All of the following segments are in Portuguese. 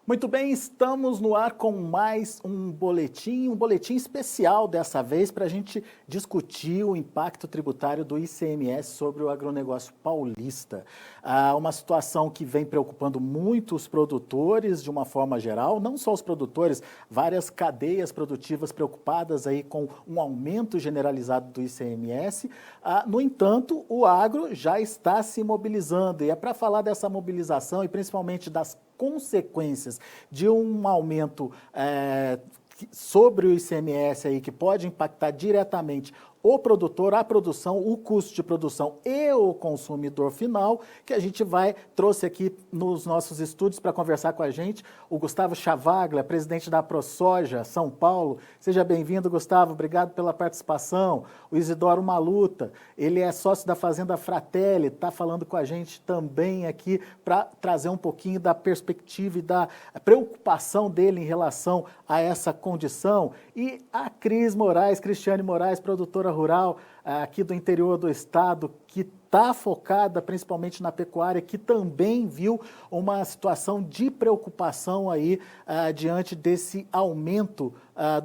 Muito bem, estamos no ar com mais um boletim especial dessa vez para a gente discutir o impacto tributário do ICMS sobre o agronegócio paulista. Uma situação que vem preocupando muito os produtores de uma forma geral, não só os produtores, várias cadeias produtivas preocupadas aí com um aumento generalizado do ICMS. No entanto, o agro já está se mobilizando e é para falar dessa mobilização e principalmente das consequências de um aumento sobre o ICMS aí, que pode impactar diretamente o produtor, a produção, o custo de produção e o consumidor final, que a gente trouxe aqui nos nossos estúdios para conversar com a gente, o Gustavo Chavaglia, presidente da ProSoja, São Paulo. Seja bem-vindo, Gustavo, obrigado pela participação. O Isidoro Maluta, ele é sócio da Fazenda Fratelli, está falando com a gente também aqui para trazer um pouquinho da perspectiva e da preocupação dele em relação a essa condição. E a Cristiane Moraes, produtora rural aqui do interior do estado, que está focada principalmente na pecuária, que também viu uma situação de preocupação aí diante desse aumento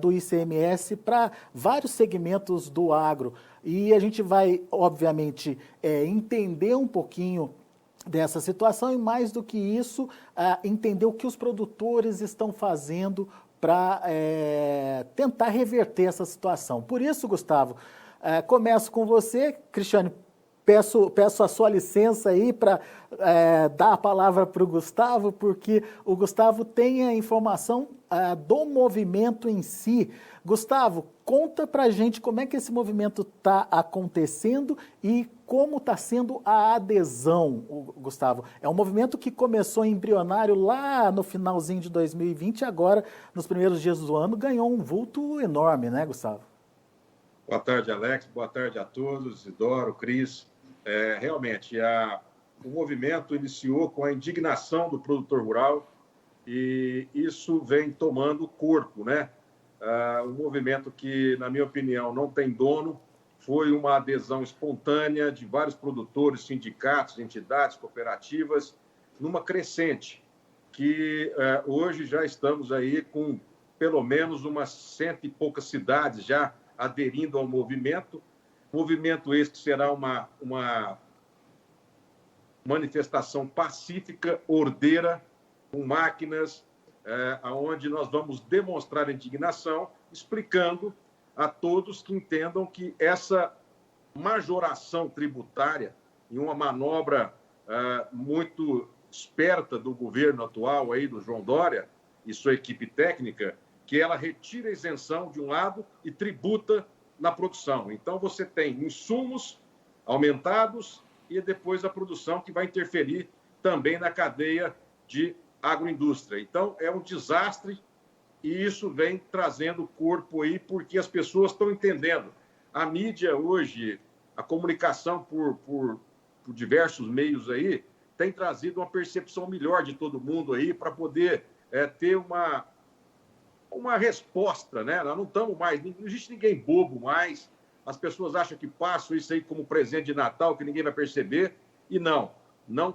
do ICMS para vários segmentos do agro. E a gente vai, obviamente, entender um pouquinho dessa situação e, mais do que isso, entender o que os produtores estão fazendo para tentar reverter essa situação. Por isso, Gustavo, começo com você. Cristiane, peço a sua licença aí para dar a palavra para o Gustavo, porque o Gustavo tem a informação do movimento em si. Gustavo, conta para a gente como é que esse movimento está acontecendo e como está sendo a adesão, Gustavo. É um movimento que começou embrionário lá no finalzinho de 2020 e agora, nos primeiros dias do ano, ganhou um vulto enorme, né, Gustavo? Boa tarde, Alex. Boa tarde a todos, Isidoro, Cris. Realmente, o movimento iniciou com a indignação do produtor rural e isso vem tomando corpo, né? Um movimento que, na minha opinião, não tem dono, foi uma adesão espontânea de vários produtores, sindicatos, entidades, cooperativas, numa crescente, que hoje já estamos aí com pelo menos umas 100 e poucas cidades já aderindo ao movimento esse que será uma manifestação pacífica, ordeira, com máquinas, onde nós vamos demonstrar indignação, explicando a todos que entendam que essa majoração tributária, em uma manobra muito esperta do governo atual, aí, do João Dória e sua equipe técnica, que ela retira a isenção de um lado e tributa na produção. Então, você tem insumos aumentados e depois a produção que vai interferir também na cadeia de agroindústria. Então, é um desastre e isso vem trazendo corpo aí porque as pessoas estão entendendo. A mídia hoje, a comunicação por diversos meios aí, tem trazido uma percepção melhor de todo mundo aí para poder ter uma resposta, né? Nós não estamos mais, não existe ninguém bobo mais. As pessoas acham que passam isso aí como presente de Natal, que ninguém vai perceber, e não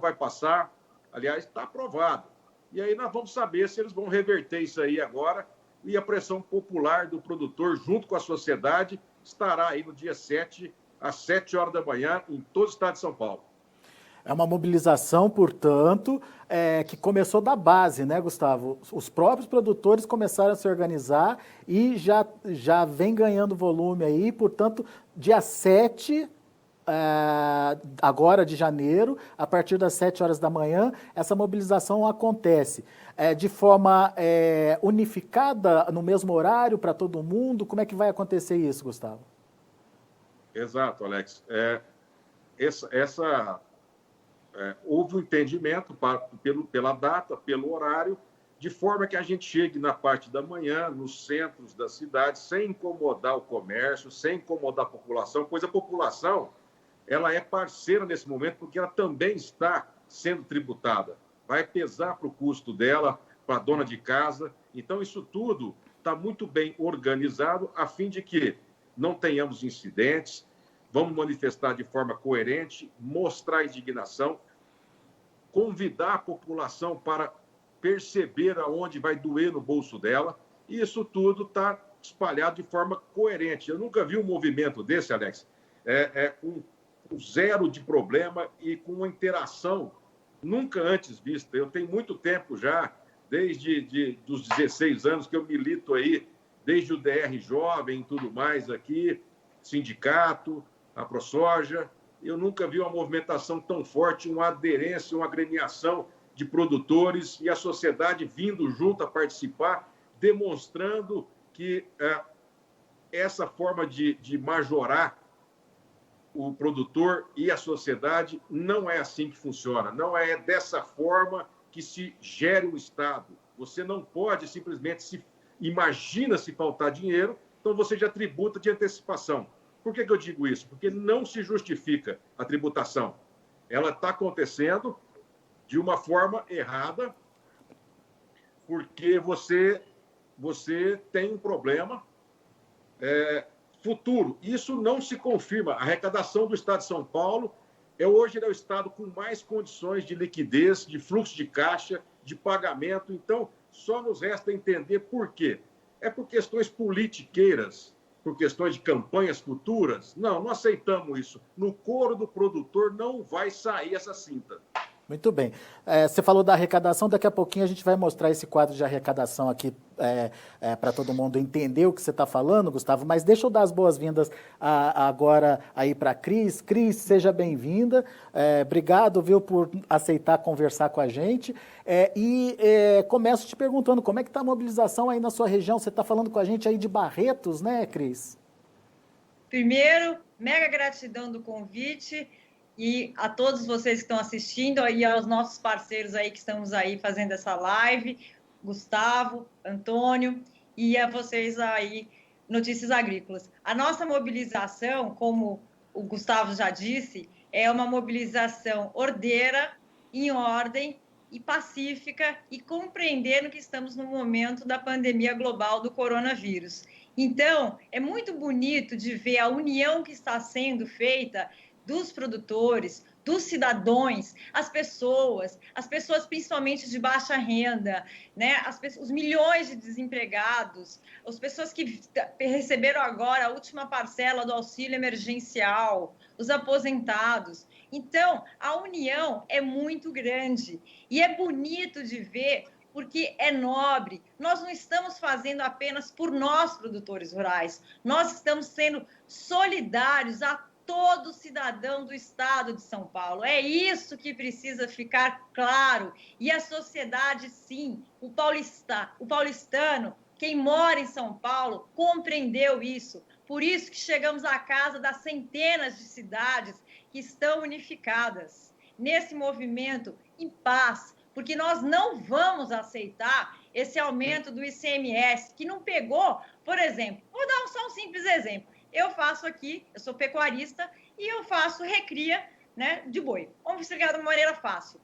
vai passar. Aliás, está aprovado. E aí nós vamos saber se eles vão reverter isso aí agora, e a pressão popular do produtor, junto com a sociedade, estará aí no dia 7, às 7 horas da manhã, em todo o estado de São Paulo. É uma mobilização, portanto, que começou da base, né, Gustavo? Os próprios produtores começaram a se organizar e já vem ganhando volume aí, portanto, dia 7, agora de janeiro, a partir das 7 horas da manhã, essa mobilização acontece. De forma unificada, no mesmo horário, para todo mundo? Como é que vai acontecer isso, Gustavo? Exato, Alex. Houve um entendimento pela data, pelo horário, de forma que a gente chegue na parte da manhã, nos centros da cidade, sem incomodar o comércio, sem incomodar a população, pois a população ela é parceira nesse momento, porque ela também está sendo tributada. Vai pesar para o custo dela, para a dona de casa. Então, isso tudo está muito bem organizado, a fim de que não tenhamos incidentes. Vamos manifestar de forma coerente, mostrar indignação, convidar a população para perceber aonde vai doer no bolso dela, e isso tudo está espalhado de forma coerente. Eu nunca vi um movimento desse, Alex, com zero de problema e com uma interação nunca antes vista. Eu tenho muito tempo já, desde os 16 anos que eu milito aí, desde o DR Jovem e tudo mais aqui, sindicato, a ProSoja. Eu nunca vi uma movimentação tão forte, uma aderência, uma agremiação de produtores e a sociedade vindo junto a participar, demonstrando que essa forma de majorar o produtor e a sociedade não é assim que funciona, não é dessa forma que se gere o Estado. Você não pode simplesmente imagina se faltar dinheiro, então você já tributa de antecipação. Por que eu digo isso? Porque não se justifica a tributação. Ela está acontecendo de uma forma errada, porque você tem um problema futuro. Isso não se confirma. A arrecadação do Estado de São Paulo hoje é o Estado com mais condições de liquidez, de fluxo de caixa, de pagamento. Então, só nos resta entender por quê. É por questões politiqueiras, por questões de campanhas futuras? Não aceitamos isso. No couro do produtor não vai sair essa cinta. Muito bem. Você falou da arrecadação, daqui a pouquinho a gente vai mostrar esse quadro de arrecadação aqui para todo mundo entender o que você está falando, Gustavo, mas deixa eu dar as boas-vindas agora aí para a Cris. Cris, seja bem-vinda. Obrigado, viu, por aceitar conversar com a gente. Começo te perguntando, como é que está a mobilização aí na sua região? Você está falando com a gente aí de Barretos, né, Cris? Primeiro, mega gratidão do convite. E a todos vocês que estão assistindo e aos nossos parceiros aí que estamos aí fazendo essa live, Gustavo, Antônio, e a vocês aí, Notícias Agrícolas. A nossa mobilização, como o Gustavo já disse, é uma mobilização ordeira, em ordem e pacífica e compreendendo que estamos no momento da pandemia global do coronavírus. Então, é muito bonito de ver a união que está sendo feita dos produtores, dos cidadãos, as pessoas principalmente de baixa renda, né? Os milhões de desempregados, as pessoas que receberam agora a última parcela do auxílio emergencial, os aposentados. Então, a união é muito grande e é bonito de ver porque é nobre. Nós não estamos fazendo apenas por nós, produtores rurais, nós estamos sendo solidários a todo cidadão do estado de São Paulo. É isso que precisa ficar claro. E a sociedade, sim, o paulistano, quem mora em São Paulo, compreendeu isso. Por isso que chegamos à casa das centenas de cidades que estão unificadas nesse movimento em paz, porque nós não vamos aceitar esse aumento do ICMS, que não pegou, por exemplo, vou dar só um simples exemplo. Eu faço aqui, eu sou pecuarista e eu faço recria, né, de boi. Vamos explicar de uma maneira fácil.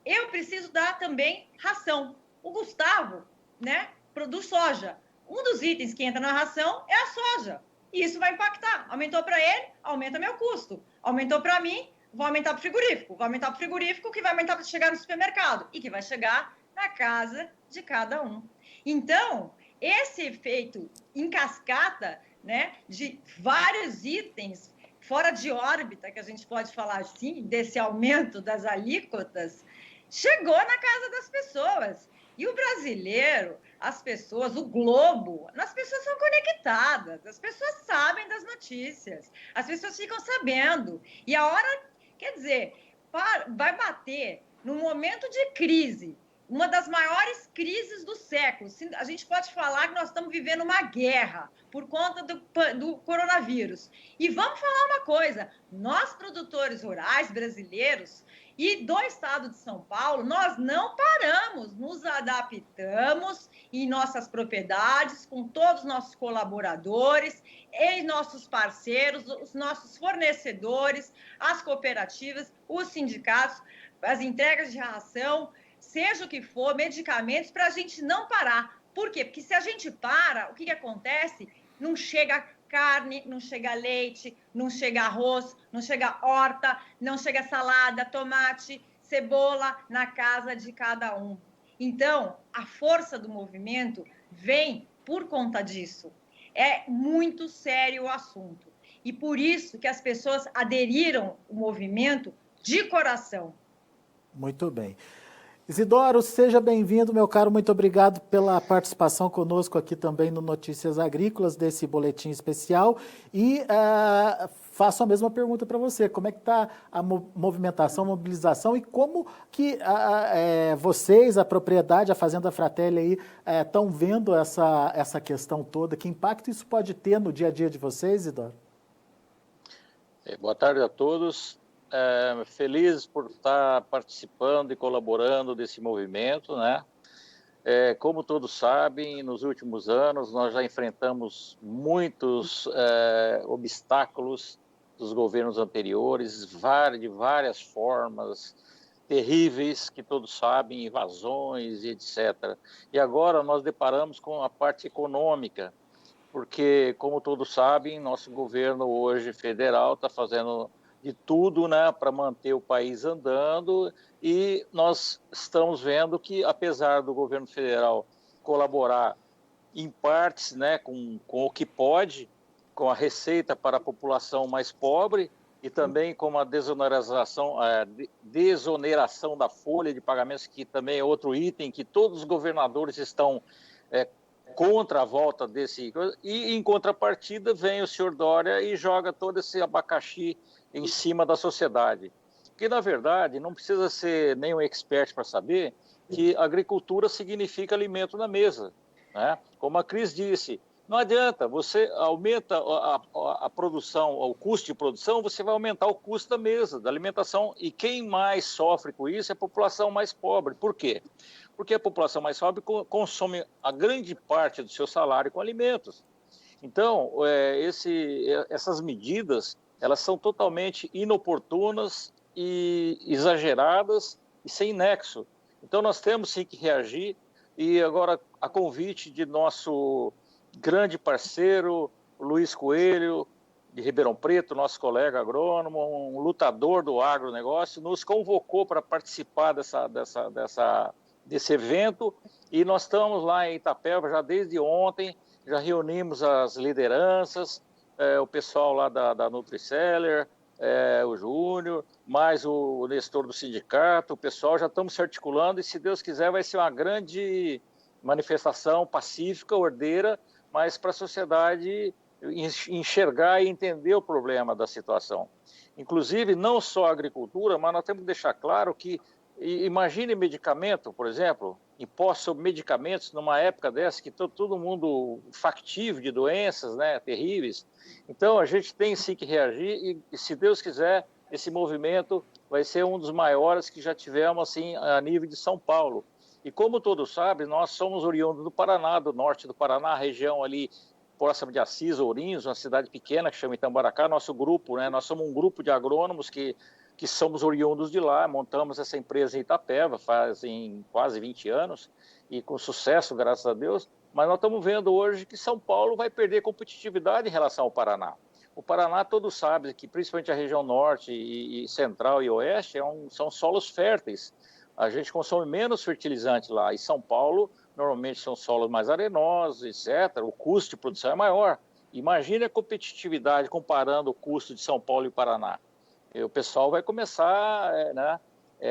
Eu preciso dar também ração. O Gustavo, né, produz soja. Um dos itens que entra na ração é a soja. E isso vai impactar. Aumentou para ele, aumenta meu custo. Aumentou para mim, vou aumentar para o frigorífico. Vou aumentar para o frigorífico, que vai aumentar para chegar no supermercado. E que vai chegar na casa de cada um. Então, esse efeito em cascata, né, de vários itens fora de órbita, que a gente pode falar assim, desse aumento das alíquotas, chegou na casa das pessoas. E o brasileiro, as pessoas, o globo, as pessoas são conectadas, as pessoas sabem das notícias, as pessoas ficam sabendo. E a hora, quer dizer, vai bater num momento de crise, uma das maiores crises do século. A gente pode falar que nós estamos vivendo uma guerra por conta do coronavírus. E vamos falar uma coisa, nós produtores rurais brasileiros e do estado de São Paulo, nós não paramos, nos adaptamos em nossas propriedades, com todos os nossos colaboradores, em nossos parceiros, os nossos fornecedores, as cooperativas, os sindicatos, as entregas de ração, seja o que for, medicamentos, para a gente não parar. Por quê? Porque se a gente para, o que acontece? Não chega carne, não chega leite, não chega arroz, não chega horta, não chega salada, tomate, cebola na casa de cada um. Então, a força do movimento vem por conta disso. É muito sério o assunto. E por isso que as pessoas aderiram ao movimento de coração. Muito bem. Isidoro, seja bem-vindo, meu caro. Muito obrigado pela participação conosco aqui também no Notícias Agrícolas, desse boletim especial. E faço a mesma pergunta para você. Como é que está a movimentação, a mobilização e como que vocês, a propriedade, a Fazenda Fratelli aí, estão vendo essa questão toda? Que impacto isso pode ter no dia a dia de vocês, Isidoro? Boa tarde a todos. Feliz por estar participando e colaborando desse movimento, né? Como todos sabem, nos últimos anos nós já enfrentamos muitos obstáculos dos governos anteriores, de várias formas terríveis, que todos sabem, invasões e etc. E agora nós deparamos com a parte econômica, porque, como todos sabem, nosso governo hoje federal está fazendo de tudo, né, para manter o país andando, e nós estamos vendo que, apesar do governo federal colaborar em partes, né, com o que pode, com a receita para a população mais pobre e também com a desoneração da folha de pagamentos, que também é outro item que todos os governadores estão contra a volta desse... E, em contrapartida, vem o senhor Dória e joga todo esse abacaxi em cima da sociedade. Porque, na verdade, não precisa ser nenhum expert para saber que agricultura significa alimento na mesa, né? Como a Cris disse, não adianta, você aumenta a produção, o custo de produção, você vai aumentar o custo da mesa, da alimentação, e quem mais sofre com isso é a população mais pobre. Por quê? Porque a população mais pobre consome a grande parte do seu salário com alimentos. Então, essas medidas, elas são totalmente inoportunas e exageradas e sem nexo. Então, nós temos sim que reagir, e agora, a convite de nosso grande parceiro, Luiz Coelho, de Ribeirão Preto, nosso colega agrônomo, um lutador do agronegócio, nos convocou para participar desse evento, e nós estamos lá em Itapeva já desde ontem, já reunimos as lideranças, o pessoal lá da Nutriceller, o Júnior, mais o Nestor do sindicato, o pessoal, já estamos se articulando, e se Deus quiser vai ser uma grande manifestação pacífica, ordeira, mas para a sociedade enxergar e entender o problema da situação. Inclusive, não só a agricultura, mas nós temos que deixar claro que, imagine medicamento, por exemplo, imposto sobre medicamentos numa época dessa que todo mundo factível de doenças, né, terríveis. Então, a gente tem sim que reagir, e se Deus quiser, esse movimento vai ser um dos maiores que já tivemos assim, a nível de São Paulo. E como todos sabem, nós somos oriundos do Paraná, do norte do Paraná, a região ali próxima de Assis, Ourinhos, uma cidade pequena que chama Itambaracá. Nosso grupo, né, nós somos um grupo de agrônomos que somos oriundos de lá, montamos essa empresa em Itapeva fazem quase 20 anos, e com sucesso, graças a Deus, mas nós estamos vendo hoje que São Paulo vai perder competitividade em relação ao Paraná. O Paraná, todos sabem que principalmente a região norte e central e oeste são solos férteis. A gente consome menos fertilizante lá, e São Paulo normalmente são solos mais arenosos, etc. O custo de produção é maior. Imagine a competitividade comparando o custo de São Paulo e Paraná. E o pessoal vai começar a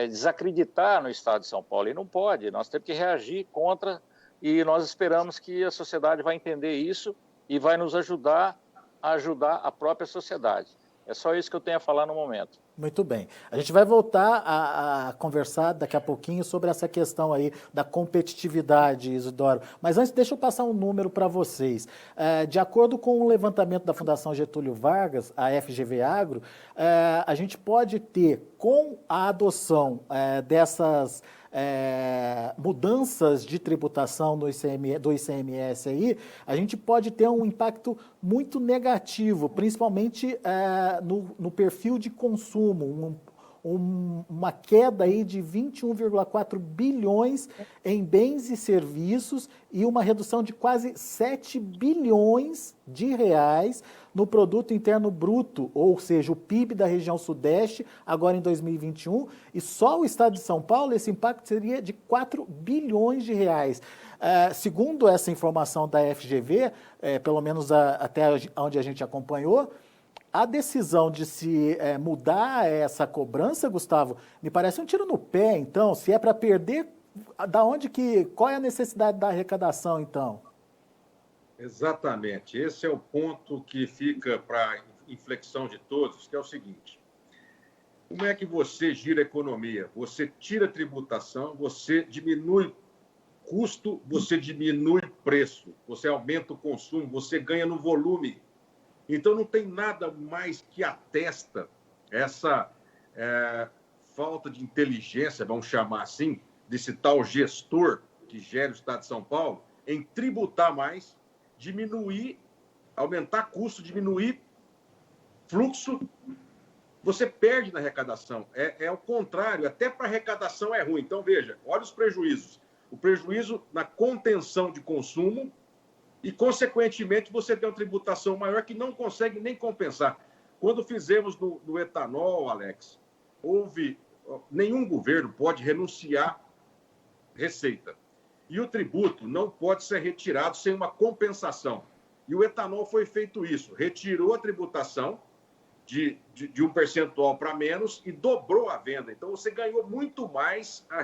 desacreditar no estado de São Paulo, e não pode. Nós temos que reagir contra, e nós esperamos que a sociedade vai entender isso e vai nos ajudar a ajudar a própria sociedade. É só isso que eu tenho a falar no momento. Muito bem. A gente vai voltar a conversar daqui a pouquinho sobre essa questão aí da competitividade, Isidoro. Mas antes, deixa eu passar um número para vocês. De acordo com o levantamento da Fundação Getúlio Vargas, a FGV Agro, a gente pode ter, com a adoção dessas mudanças de tributação do ICMS aí, a gente pode ter um impacto muito negativo, principalmente no perfil de consumo, uma queda aí de 21,4 bilhões em bens e serviços e uma redução de quase 7 bilhões de reais no Produto Interno Bruto, ou seja, o PIB da região Sudeste, agora em 2021, e só o estado de São Paulo, esse impacto seria de 4 bilhões de reais. Segundo essa informação da FGV, pelo menos até onde a gente acompanhou, a decisão de se mudar essa cobrança, Gustavo, me parece um tiro no pé, então. Se é para perder, qual é a necessidade da arrecadação, então? Exatamente. Esse é o ponto que fica para inflexão de todos, que é o seguinte. Como é que você gira a economia? Você tira a tributação, você diminui custo, você diminui preço, você aumenta o consumo, você ganha no volume. Então, não tem nada mais que atesta essa falta de inteligência, vamos chamar assim, desse tal gestor que gera o Estado de São Paulo, em tributar mais, diminuir, aumentar custo, diminuir fluxo. Você perde na arrecadação. É o contrário, até para arrecadação é ruim. Então, veja, olha os prejuízos. O prejuízo na contenção de consumo e, consequentemente, você tem uma tributação maior que não consegue nem compensar. Quando fizemos do etanol, Alex, nenhum governo pode renunciar receita. E o tributo não pode ser retirado sem uma compensação. E o etanol foi feito isso. Retirou a tributação de um percentual para menos e dobrou a venda. Então, você ganhou muito mais a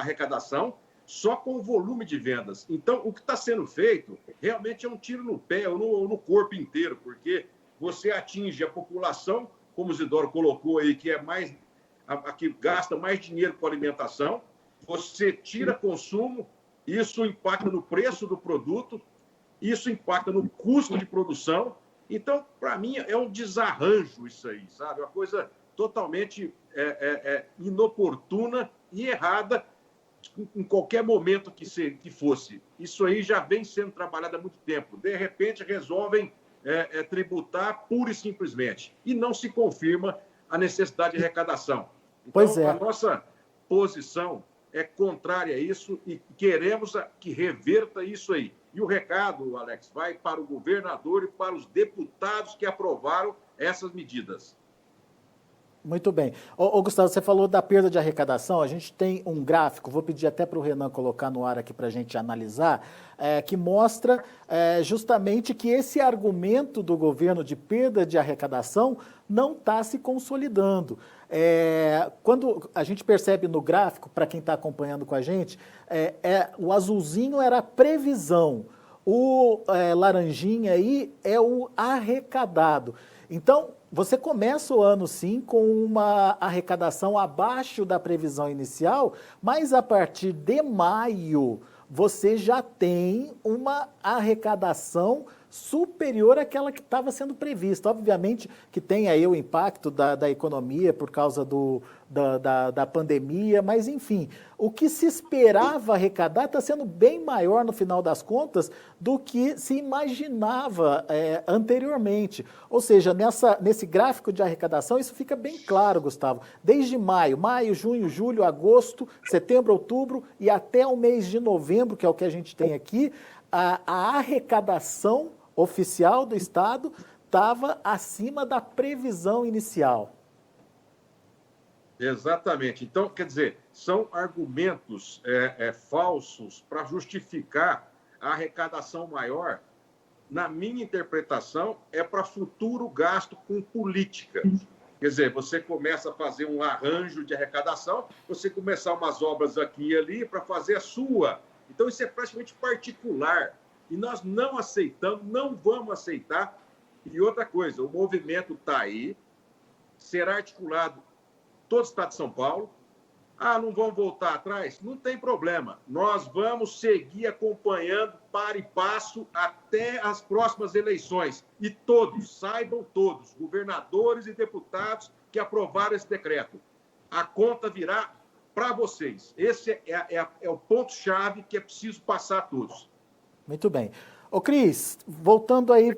arrecadação só com o volume de vendas. Então, o que está sendo feito realmente é um tiro no pé ou no corpo inteiro, porque você atinge a população, como o Isidoro colocou aí, que é a que gasta mais dinheiro com alimentação, você tira consumo, isso impacta no preço do produto, isso impacta no custo de produção. Então, para mim, é um desarranjo isso aí, sabe? Uma coisa totalmente inoportuna e errada em qualquer momento que fosse. Isso aí já vem sendo trabalhado há muito tempo. De repente, resolvem tributar pura e simplesmente. E não se confirma a necessidade de arrecadação. Então, a nossa posição é contrária a isso e queremos que reverta isso aí. E o recado, Alex, vai para o governador e para os deputados que aprovaram essas medidas. Muito bem. Gustavo, você falou da perda de arrecadação. A gente tem um gráfico, vou pedir até para o Renan colocar no ar aqui para a gente analisar, que mostra justamente que esse argumento do governo de perda de arrecadação não está se consolidando. Quando a gente percebe no gráfico, para quem está acompanhando com a gente, o azulzinho era a previsão, o laranjinha aí é o arrecadado. Então, você começa o ano, sim, com uma arrecadação abaixo da previsão inicial, mas a partir de maio, você já tem uma arrecadação superior àquela que estava sendo prevista. Obviamente que tem aí o impacto da economia por causa da pandemia, mas enfim, o que se esperava arrecadar está sendo bem maior no final das contas do que se imaginava anteriormente. Ou seja, nesse gráfico de arrecadação isso fica bem claro, Gustavo. Desde maio, junho, julho, agosto, setembro, outubro e até o mês de novembro, que é o que a gente tem aqui, a arrecadação oficial do Estado estava acima da previsão inicial. Exatamente. Então, quer dizer, são argumentos falsos para justificar a arrecadação maior. Na minha interpretação, é para futuro gasto com política. Quer dizer, você começa a fazer um arranjo de arrecadação, você começar umas obras aqui e ali para fazer a sua. Então, isso é praticamente particular. E nós não aceitamos, não vamos aceitar. E outra coisa, o movimento está aí, será articulado todo o Estado de São Paulo. Não vão voltar atrás? Não tem problema. Nós vamos seguir acompanhando para e passo até as próximas eleições. E todos, saibam todos, governadores e deputados que aprovaram esse decreto. A conta virá para vocês. Esse é o ponto-chave que é preciso passar a todos. Muito bem. Ô Cris, voltando aí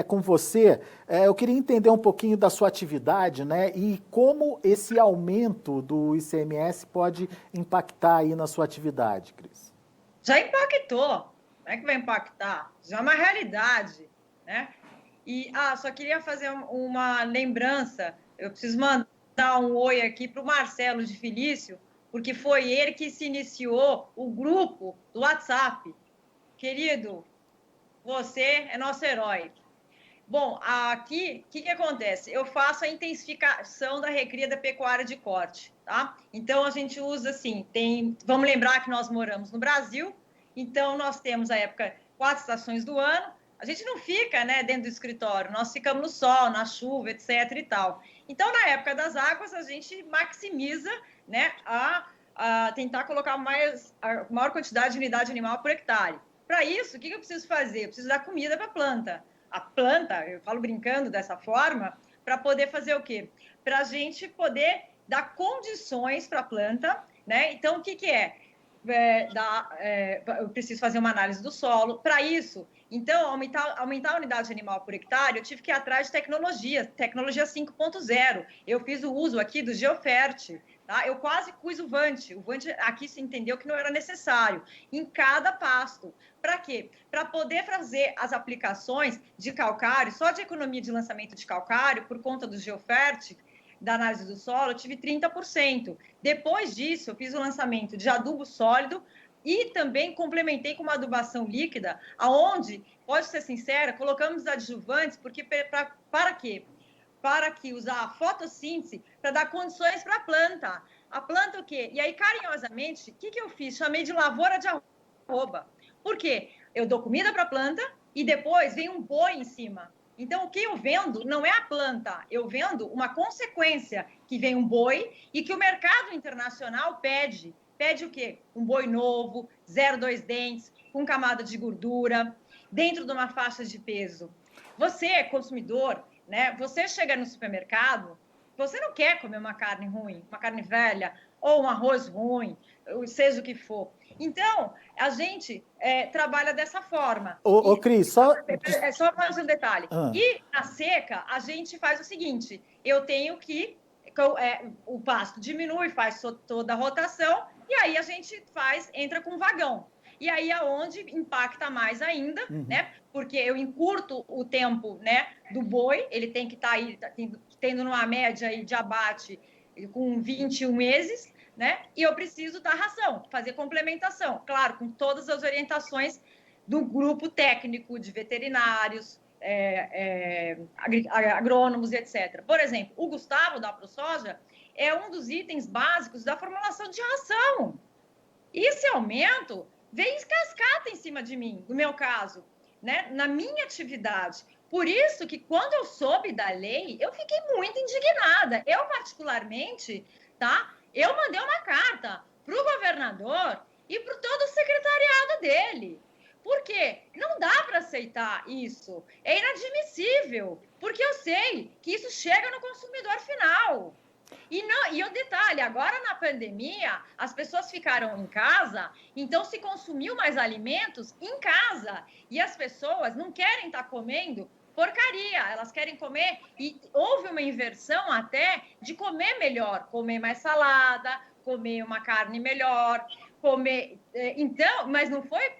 com você, eu queria entender um pouquinho da sua atividade, né? E como esse aumento do ICMS pode impactar aí na sua atividade, Cris. Já impactou. Não é que vai impactar? Já é uma realidade, né? E, só queria fazer uma lembrança. Eu preciso mandar um oi aqui para o Marcelo de Felício, porque foi ele que se iniciou o grupo do WhatsApp. Querido, você é nosso herói. Bom, aqui, o que acontece? Eu faço a intensificação da recria da pecuária de corte, tá? Então, a gente usa, assim, vamos lembrar que nós moramos no Brasil, então nós temos a época 4 estações do ano, a gente não fica, né, dentro do escritório, nós ficamos no sol, na chuva, etc e tal. Então, na época das águas, a gente maximiza, né, a tentar colocar a maior quantidade de unidade animal por hectare. Para isso, o que eu preciso fazer? Eu preciso dar comida para a planta. A planta, eu falo brincando dessa forma, para poder fazer o quê? Para a gente poder dar condições para a planta, né? Então, o que é? Eu preciso fazer uma análise do solo. Para isso, então, aumentar a unidade animal por hectare, eu tive que ir atrás de tecnologia 5.0. Eu fiz o uso aqui do Geofert, tá? Eu quase pus o Vant. O Vant aqui se entendeu que não era necessário, em cada pasto. Para quê? Para poder fazer as aplicações de calcário, só de economia de lançamento de calcário, por conta do Geofert, da análise do solo, eu tive 30%. Depois disso, eu fiz o lançamento de adubo sólido e também complementei com uma adubação líquida, aonde, pode ser sincera, colocamos adjuvantes, porque para quê? Para que usar a fotossíntese para dar condições para a planta. A planta o quê? E aí, carinhosamente, o que eu fiz? Chamei de lavoura de arroba. Por quê? Eu dou comida para a planta e depois vem um boi em cima. Então, o que eu vendo não é a planta, eu vendo uma consequência, que vem um boi e que o mercado internacional pede. Pede o quê? Um boi novo, 0,2 dentes, com camada de gordura, dentro de uma faixa de peso. Você, consumidor, né? Você chega no supermercado, você não quer comer uma carne ruim, uma carne velha, ou um arroz ruim, seja o que for. Então, a gente trabalha dessa forma. Ô Cris, só mais um detalhe. E na seca, a gente faz o seguinte, eu tenho que... o pasto diminui, faz toda a rotação, e aí a gente entra com vagão. E aí é onde impacta mais ainda, né? Porque eu encurto o tempo, né, do boi, ele tem que estar aí, tendo uma média aí de abate com 21 meses, né? E eu preciso dar ração, fazer complementação, claro, com todas as orientações do grupo técnico de veterinários, agrônomos, etc. Por exemplo, o Gustavo da ProSoja é um dos itens básicos da formulação de ração. E esse aumento vem cascata em cima de mim, no meu caso, né? Na minha atividade. Por isso que quando eu soube da lei, eu fiquei muito indignada. Eu, particularmente, tá? Eu mandei uma carta para o governador e para todo o secretariado dele. Por quê? Não dá para aceitar isso. É inadmissível, porque eu sei que isso chega no consumidor final. E o detalhe, agora na pandemia, as pessoas ficaram em casa, então se consumiu mais alimentos em casa. E as pessoas não querem estar comendo porcaria, elas querem comer, e houve uma inversão até de comer melhor, comer mais salada, comer uma carne melhor, comer... Então, mas não foi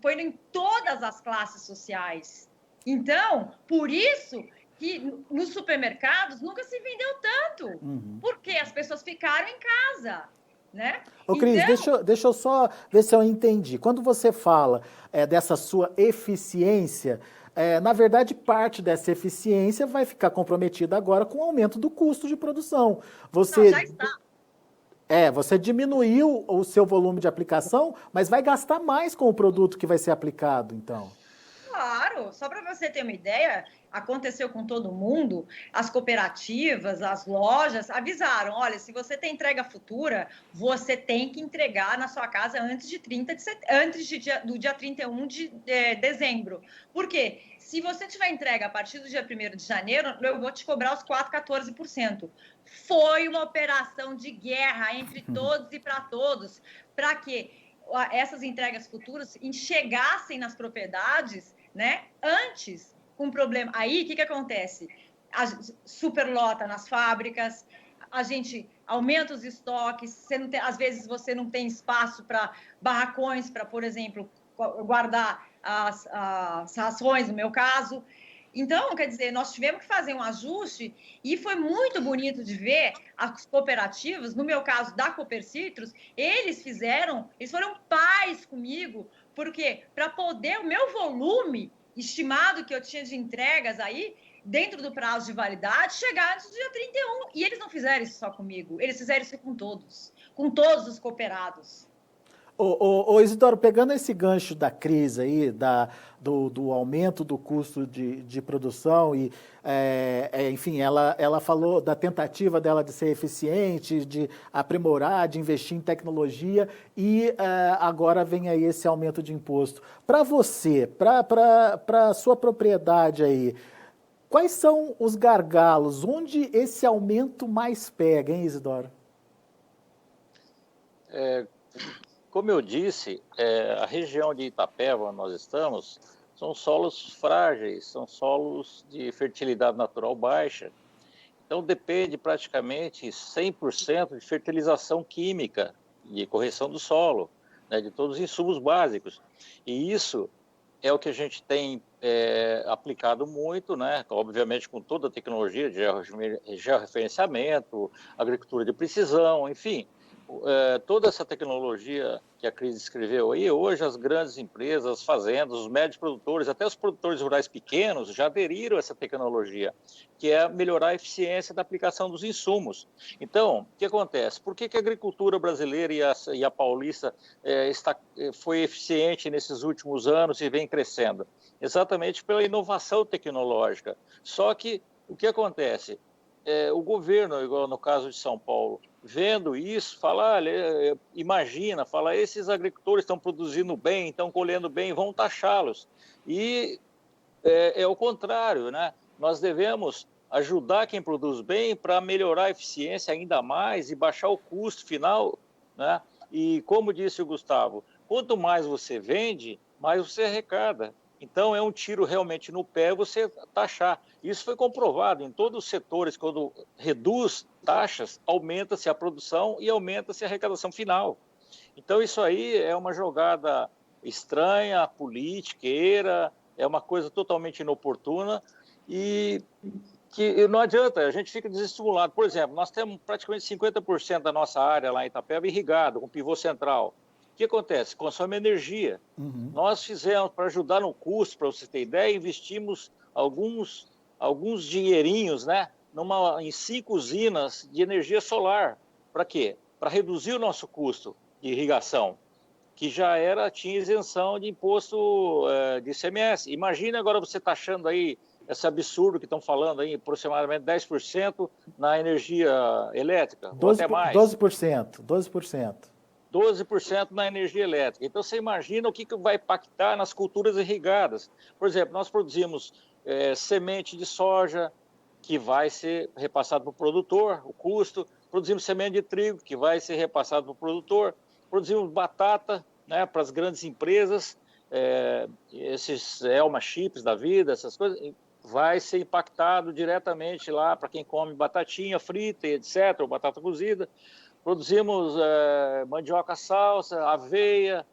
foi em todas as classes sociais. Então, por isso que nos supermercados nunca se vendeu tanto, porque as pessoas ficaram em casa, né? Ô Cris, então... deixa eu só ver se eu entendi. Quando você fala dessa sua eficiência, na verdade, parte dessa eficiência vai ficar comprometida agora com o aumento do custo de produção. Não, já está. Você diminuiu o seu volume de aplicação, mas vai gastar mais com o produto que vai ser aplicado, então. Claro, só para você ter uma ideia, aconteceu com todo mundo, as cooperativas, as lojas avisaram, olha, se você tem entrega futura, você tem que entregar na sua casa antes do dia 31 de dezembro. Por quê? Se você tiver entrega a partir do dia 1º de janeiro, eu vou te cobrar os 14%. Foi uma operação de guerra entre todos e para todos. Para quê? essas entregas futuras chegassem nas propriedades, né, antes com problema. Aí, o que acontece? Superlota nas fábricas, a gente aumenta os estoques, às vezes você não tem espaço para barracões, para, por exemplo, guardar as rações, no meu caso. Então, quer dizer, nós tivemos que fazer um ajuste e foi muito bonito de ver as cooperativas, no meu caso da Copercitrus, eles foram pais comigo, porque para poder o meu volume estimado que eu tinha de entregas aí, dentro do prazo de validade, chegar antes do dia 31. E eles não fizeram isso só comigo, eles fizeram isso com todos os cooperados. Ô Isidoro, pegando esse gancho da crise aí, do aumento do custo de produção e, enfim, ela falou da tentativa dela de ser eficiente, de aprimorar, de investir em tecnologia e agora vem aí esse aumento de imposto. Para você, para a sua propriedade aí, quais são os gargalos? Onde esse aumento mais pega, hein, Isidoro? Como eu disse, a região de Itapeva, onde nós estamos, são solos frágeis, são solos de fertilidade natural baixa. Então, depende praticamente 100% de fertilização química, de correção do solo, né, de todos os insumos básicos. E isso é o que a gente tem aplicado muito, né, obviamente com toda a tecnologia de georreferenciamento, agricultura de precisão, enfim. Toda essa tecnologia que a Cris descreveu aí, hoje as grandes empresas, as fazendas, os médios produtores, até os produtores rurais pequenos já aderiram a essa tecnologia, que é melhorar a eficiência da aplicação dos insumos. Então, o que acontece? Por que a agricultura brasileira e a paulista foi eficiente nesses últimos anos e vem crescendo? Exatamente pela inovação tecnológica. Só que o que acontece? O governo, igual no caso de São Paulo, vendo isso, imagina, esses agricultores estão produzindo bem, estão colhendo bem, vão taxá-los. E é o contrário, né? Nós devemos ajudar quem produz bem para melhorar a eficiência ainda mais e baixar o custo final, né? E como disse o Gustavo, quanto mais você vende, mais você arrecada. Então, é um tiro realmente no pé você taxar. Isso foi comprovado em todos os setores. Quando reduz taxas, aumenta-se a produção e aumenta-se a arrecadação final. Então, isso aí é uma jogada estranha, politiqueira, é uma coisa totalmente inoportuna e que não adianta, a gente fica desestimulado. Por exemplo, nós temos praticamente 50% da nossa área lá em Itapeva irrigado, com pivô central. O que acontece? Consome energia. Uhum. Nós fizemos, para ajudar no custo, para você ter ideia, investimos alguns dinheirinhos, né, em 5 usinas de energia solar. Para quê? Para reduzir o nosso custo de irrigação, que já tinha isenção de imposto de ICMS. Imagina agora você taxando aí esse absurdo que estão falando aí, aproximadamente 10% na energia elétrica, 12%, ou até mais. 12% na energia elétrica. Então, você imagina o que vai impactar nas culturas irrigadas. Por exemplo, nós produzimos semente de soja, que vai ser repassado para o produtor, o custo. Produzimos semente de trigo, que vai ser repassado para o produtor. Produzimos batata, né, para as grandes empresas, esses Elma Chips da vida, essas coisas, vai ser impactado diretamente lá para quem come batatinha frita, etc., ou batata cozida. Produzimos mandioca salsa, aveia,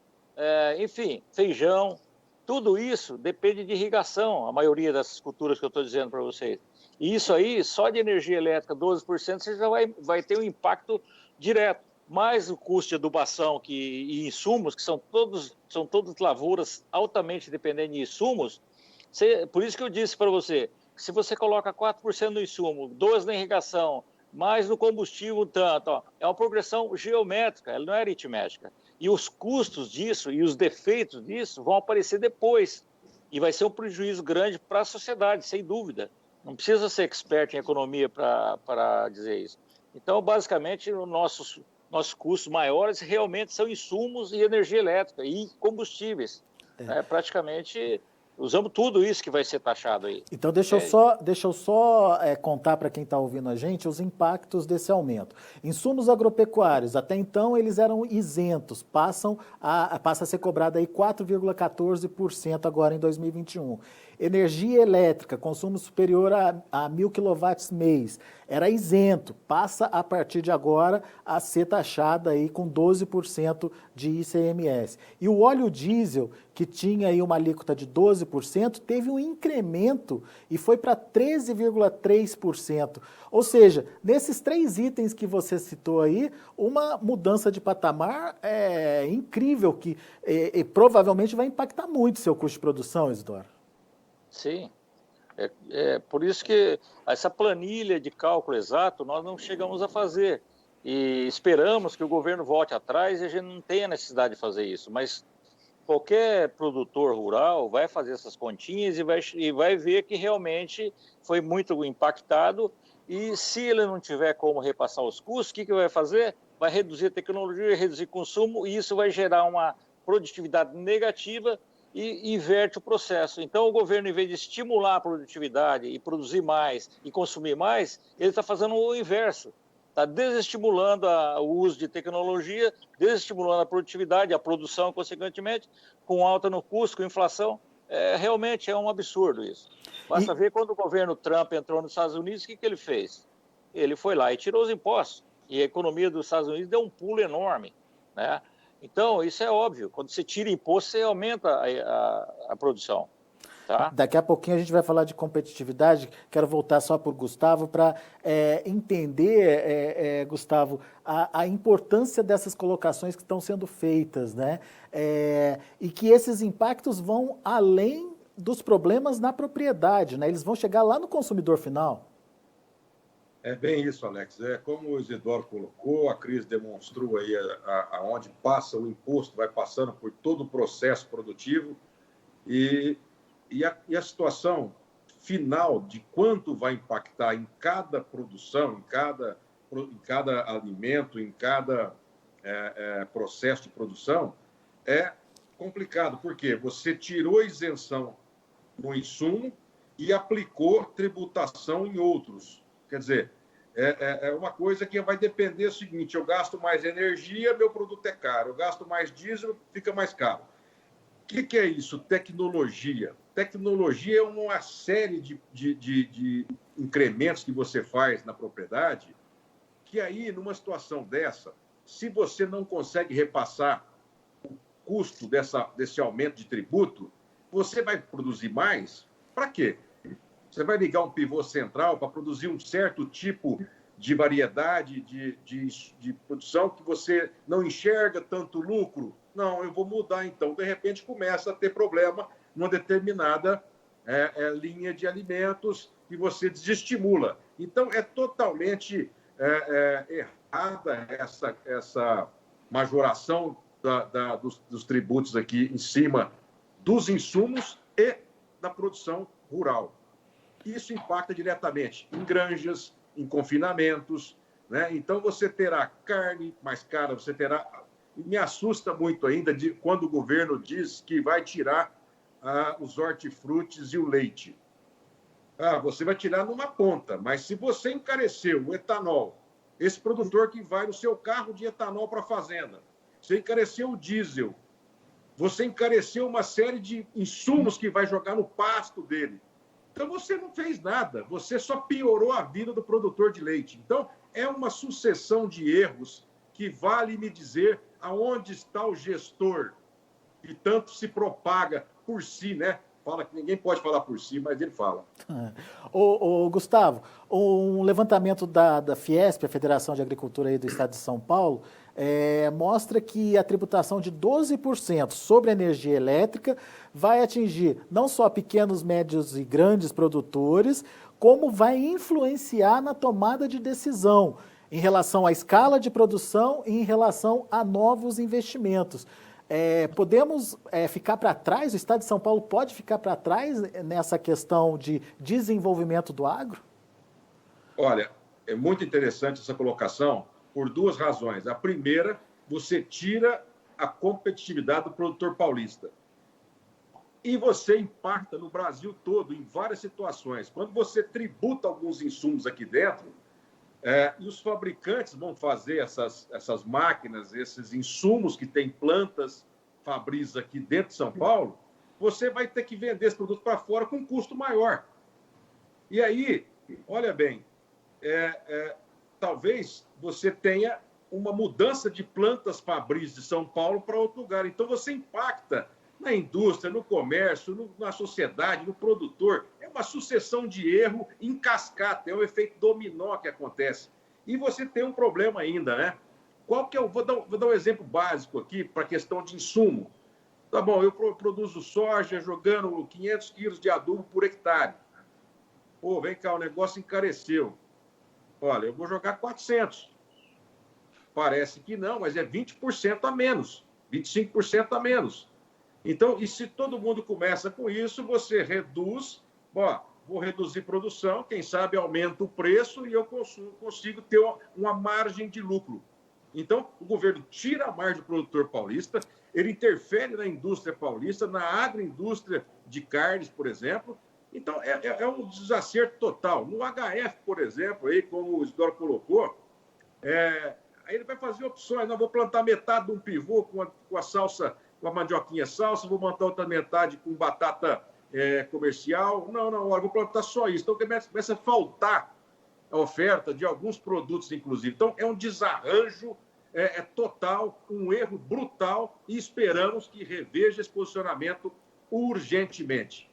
enfim, feijão. Tudo isso depende de irrigação, a maioria dessas culturas que eu estou dizendo para vocês. E isso aí, só de energia elétrica, 12%, você já vai ter um impacto direto. Mais o custo de adubação e insumos, que são todas lavouras altamente dependentes de insumos. Por isso que eu disse para você, que se você coloca 4% no insumo, 12% na irrigação, mais no combustível tanto, é uma progressão geométrica, ela não é aritmética. E os custos disso e os defeitos disso vão aparecer depois. E vai ser um prejuízo grande para a sociedade, sem dúvida. Não precisa ser expert em economia para dizer isso. Então, basicamente, os nossos custos maiores realmente são insumos e energia elétrica e combustíveis. Praticamente Usamos tudo isso que vai ser taxado aí. Então, deixa eu só contar para quem está ouvindo a gente os impactos desse aumento. Insumos agropecuários, até então eles eram isentos, passa a ser cobrado aí 4,14% agora em 2021. Energia elétrica, consumo superior a 1.000 kW mês, era isento, passa a partir de agora a ser taxada aí com 12% de ICMS. E o óleo diesel, que tinha aí uma alíquota de 12%, teve um incremento e foi para 13,3%. Ou seja, nesses 3 itens que você citou aí, uma mudança de patamar incrível que provavelmente vai impactar muito o seu custo de produção, Isidoro. Sim, por isso que essa planilha de cálculo exato nós não chegamos a fazer e esperamos que o governo volte atrás e a gente não tenha necessidade de fazer isso, mas qualquer produtor rural vai fazer essas continhas e vai ver que realmente foi muito impactado e se ele não tiver como repassar os custos, o que vai fazer? Vai reduzir a tecnologia, reduzir o consumo e isso vai gerar uma produtividade negativa e inverte o processo. Então, o governo, em vez de estimular a produtividade e produzir mais e consumir mais, ele está fazendo o inverso. Está desestimulando o uso de tecnologia, desestimulando a produtividade, a produção, consequentemente, com alta no custo, com inflação. Realmente é um absurdo isso. Basta ver quando o governo Trump entrou nos Estados Unidos, o que ele fez? Ele foi lá e tirou os impostos. E a economia dos Estados Unidos deu um pulo enorme, né? Então, isso é óbvio. Quando você tira imposto, você aumenta a produção. Tá? Daqui a pouquinho a gente vai falar de competitividade. Quero voltar só para o Gustavo para entender, Gustavo, a importância dessas colocações que estão sendo feitas, né? E que esses impactos vão além dos problemas na propriedade, né? Eles vão chegar lá no consumidor final. É bem isso, Alex. Como o Isidoro colocou, a crise demonstrou aí aonde passa o imposto, vai passando por todo o processo produtivo e a situação final de quanto vai impactar em cada produção, em cada alimento, em cada processo de produção, é complicado, porque você tirou a isenção no insumo e aplicou tributação em outros. Quer dizer, é uma coisa que vai depender do seguinte: eu gasto mais energia, meu produto é caro. Eu gasto mais diesel, fica mais caro. O que é isso? Tecnologia. Tecnologia é uma série de incrementos que você faz na propriedade, que aí, numa situação dessa, se você não consegue repassar o custo desse aumento de tributo, você vai produzir mais? Para quê? Você vai ligar um pivô central para produzir um certo tipo de variedade de produção que você não enxerga tanto lucro? Não, eu vou mudar então. De repente começa a ter problema numa determinada linha de alimentos e você desestimula. Então é totalmente errada essa majoração dos tributos aqui em cima dos insumos e da produção rural. Isso impacta diretamente em granjas, em confinamentos, né? Então você terá carne mais cara, você terá... Me assusta muito ainda quando o governo diz que vai tirar os hortifrutis e o leite. Você vai tirar numa ponta, mas se você encareceu o etanol, esse produtor que vai no seu carro de etanol para a fazenda, você encareceu o diesel, você encareceu uma série de insumos que vai jogar no pasto dele. Então, você não fez nada, você só piorou a vida do produtor de leite. Então, é uma sucessão de erros que vale me dizer aonde está o gestor que tanto se propaga por si, né? Fala que ninguém pode falar por si, mas ele fala. Gustavo, um levantamento da Fiesp, a Federação de Agricultura aí do Estado de São Paulo, mostra que a tributação de 12% sobre a energia elétrica vai atingir não só pequenos, médios e grandes produtores, como vai influenciar na tomada de decisão em relação à escala de produção e em relação a novos investimentos. Podemos ficar para trás? O Estado de São Paulo pode ficar para trás nessa questão de desenvolvimento do agro? Olha, é muito interessante essa colocação por 2 razões. A primeira, você tira a competitividade do produtor paulista. E você impacta no Brasil todo, em várias situações. Quando você tributa alguns insumos aqui dentro, e os fabricantes vão fazer essas máquinas, esses insumos que têm plantas fabris aqui dentro de São Paulo, você vai ter que vender esse produto para fora com um custo maior. E aí, olha bem, talvez você tenha uma mudança de plantas fabris de São Paulo para outro lugar. Então, você impacta na indústria, no comércio, na sociedade, no produtor. É uma sucessão de erro em cascata, é um efeito dominó que acontece. E você tem um problema ainda, né? Qual que é vou dar um exemplo básico aqui para a questão de insumo. Tá bom, eu produzo soja jogando 500 quilos de adubo por hectare. Pô, vem cá, o negócio encareceu. Olha, eu vou jogar 400. Parece que não, mas é 20% a menos, 25% a menos. Então, e se todo mundo começa com isso, você reduz, vou reduzir produção, quem sabe aumenta o preço e eu consigo ter uma margem de lucro. Então, o governo tira a margem do produtor paulista, ele interfere na indústria paulista, na agroindústria de carnes, por exemplo. Então, é um desacerto total. No HF, por exemplo, aí, como o Isidoro colocou, aí ele vai fazer opções. Não, vou plantar metade de um pivô com a salsa, com a mandioquinha salsa, vou montar outra metade com batata comercial. Não, olha, vou plantar só isso. Então, começa a faltar a oferta de alguns produtos, inclusive. Então, é um desarranjo total, um erro brutal, e esperamos que reveja esse posicionamento urgentemente.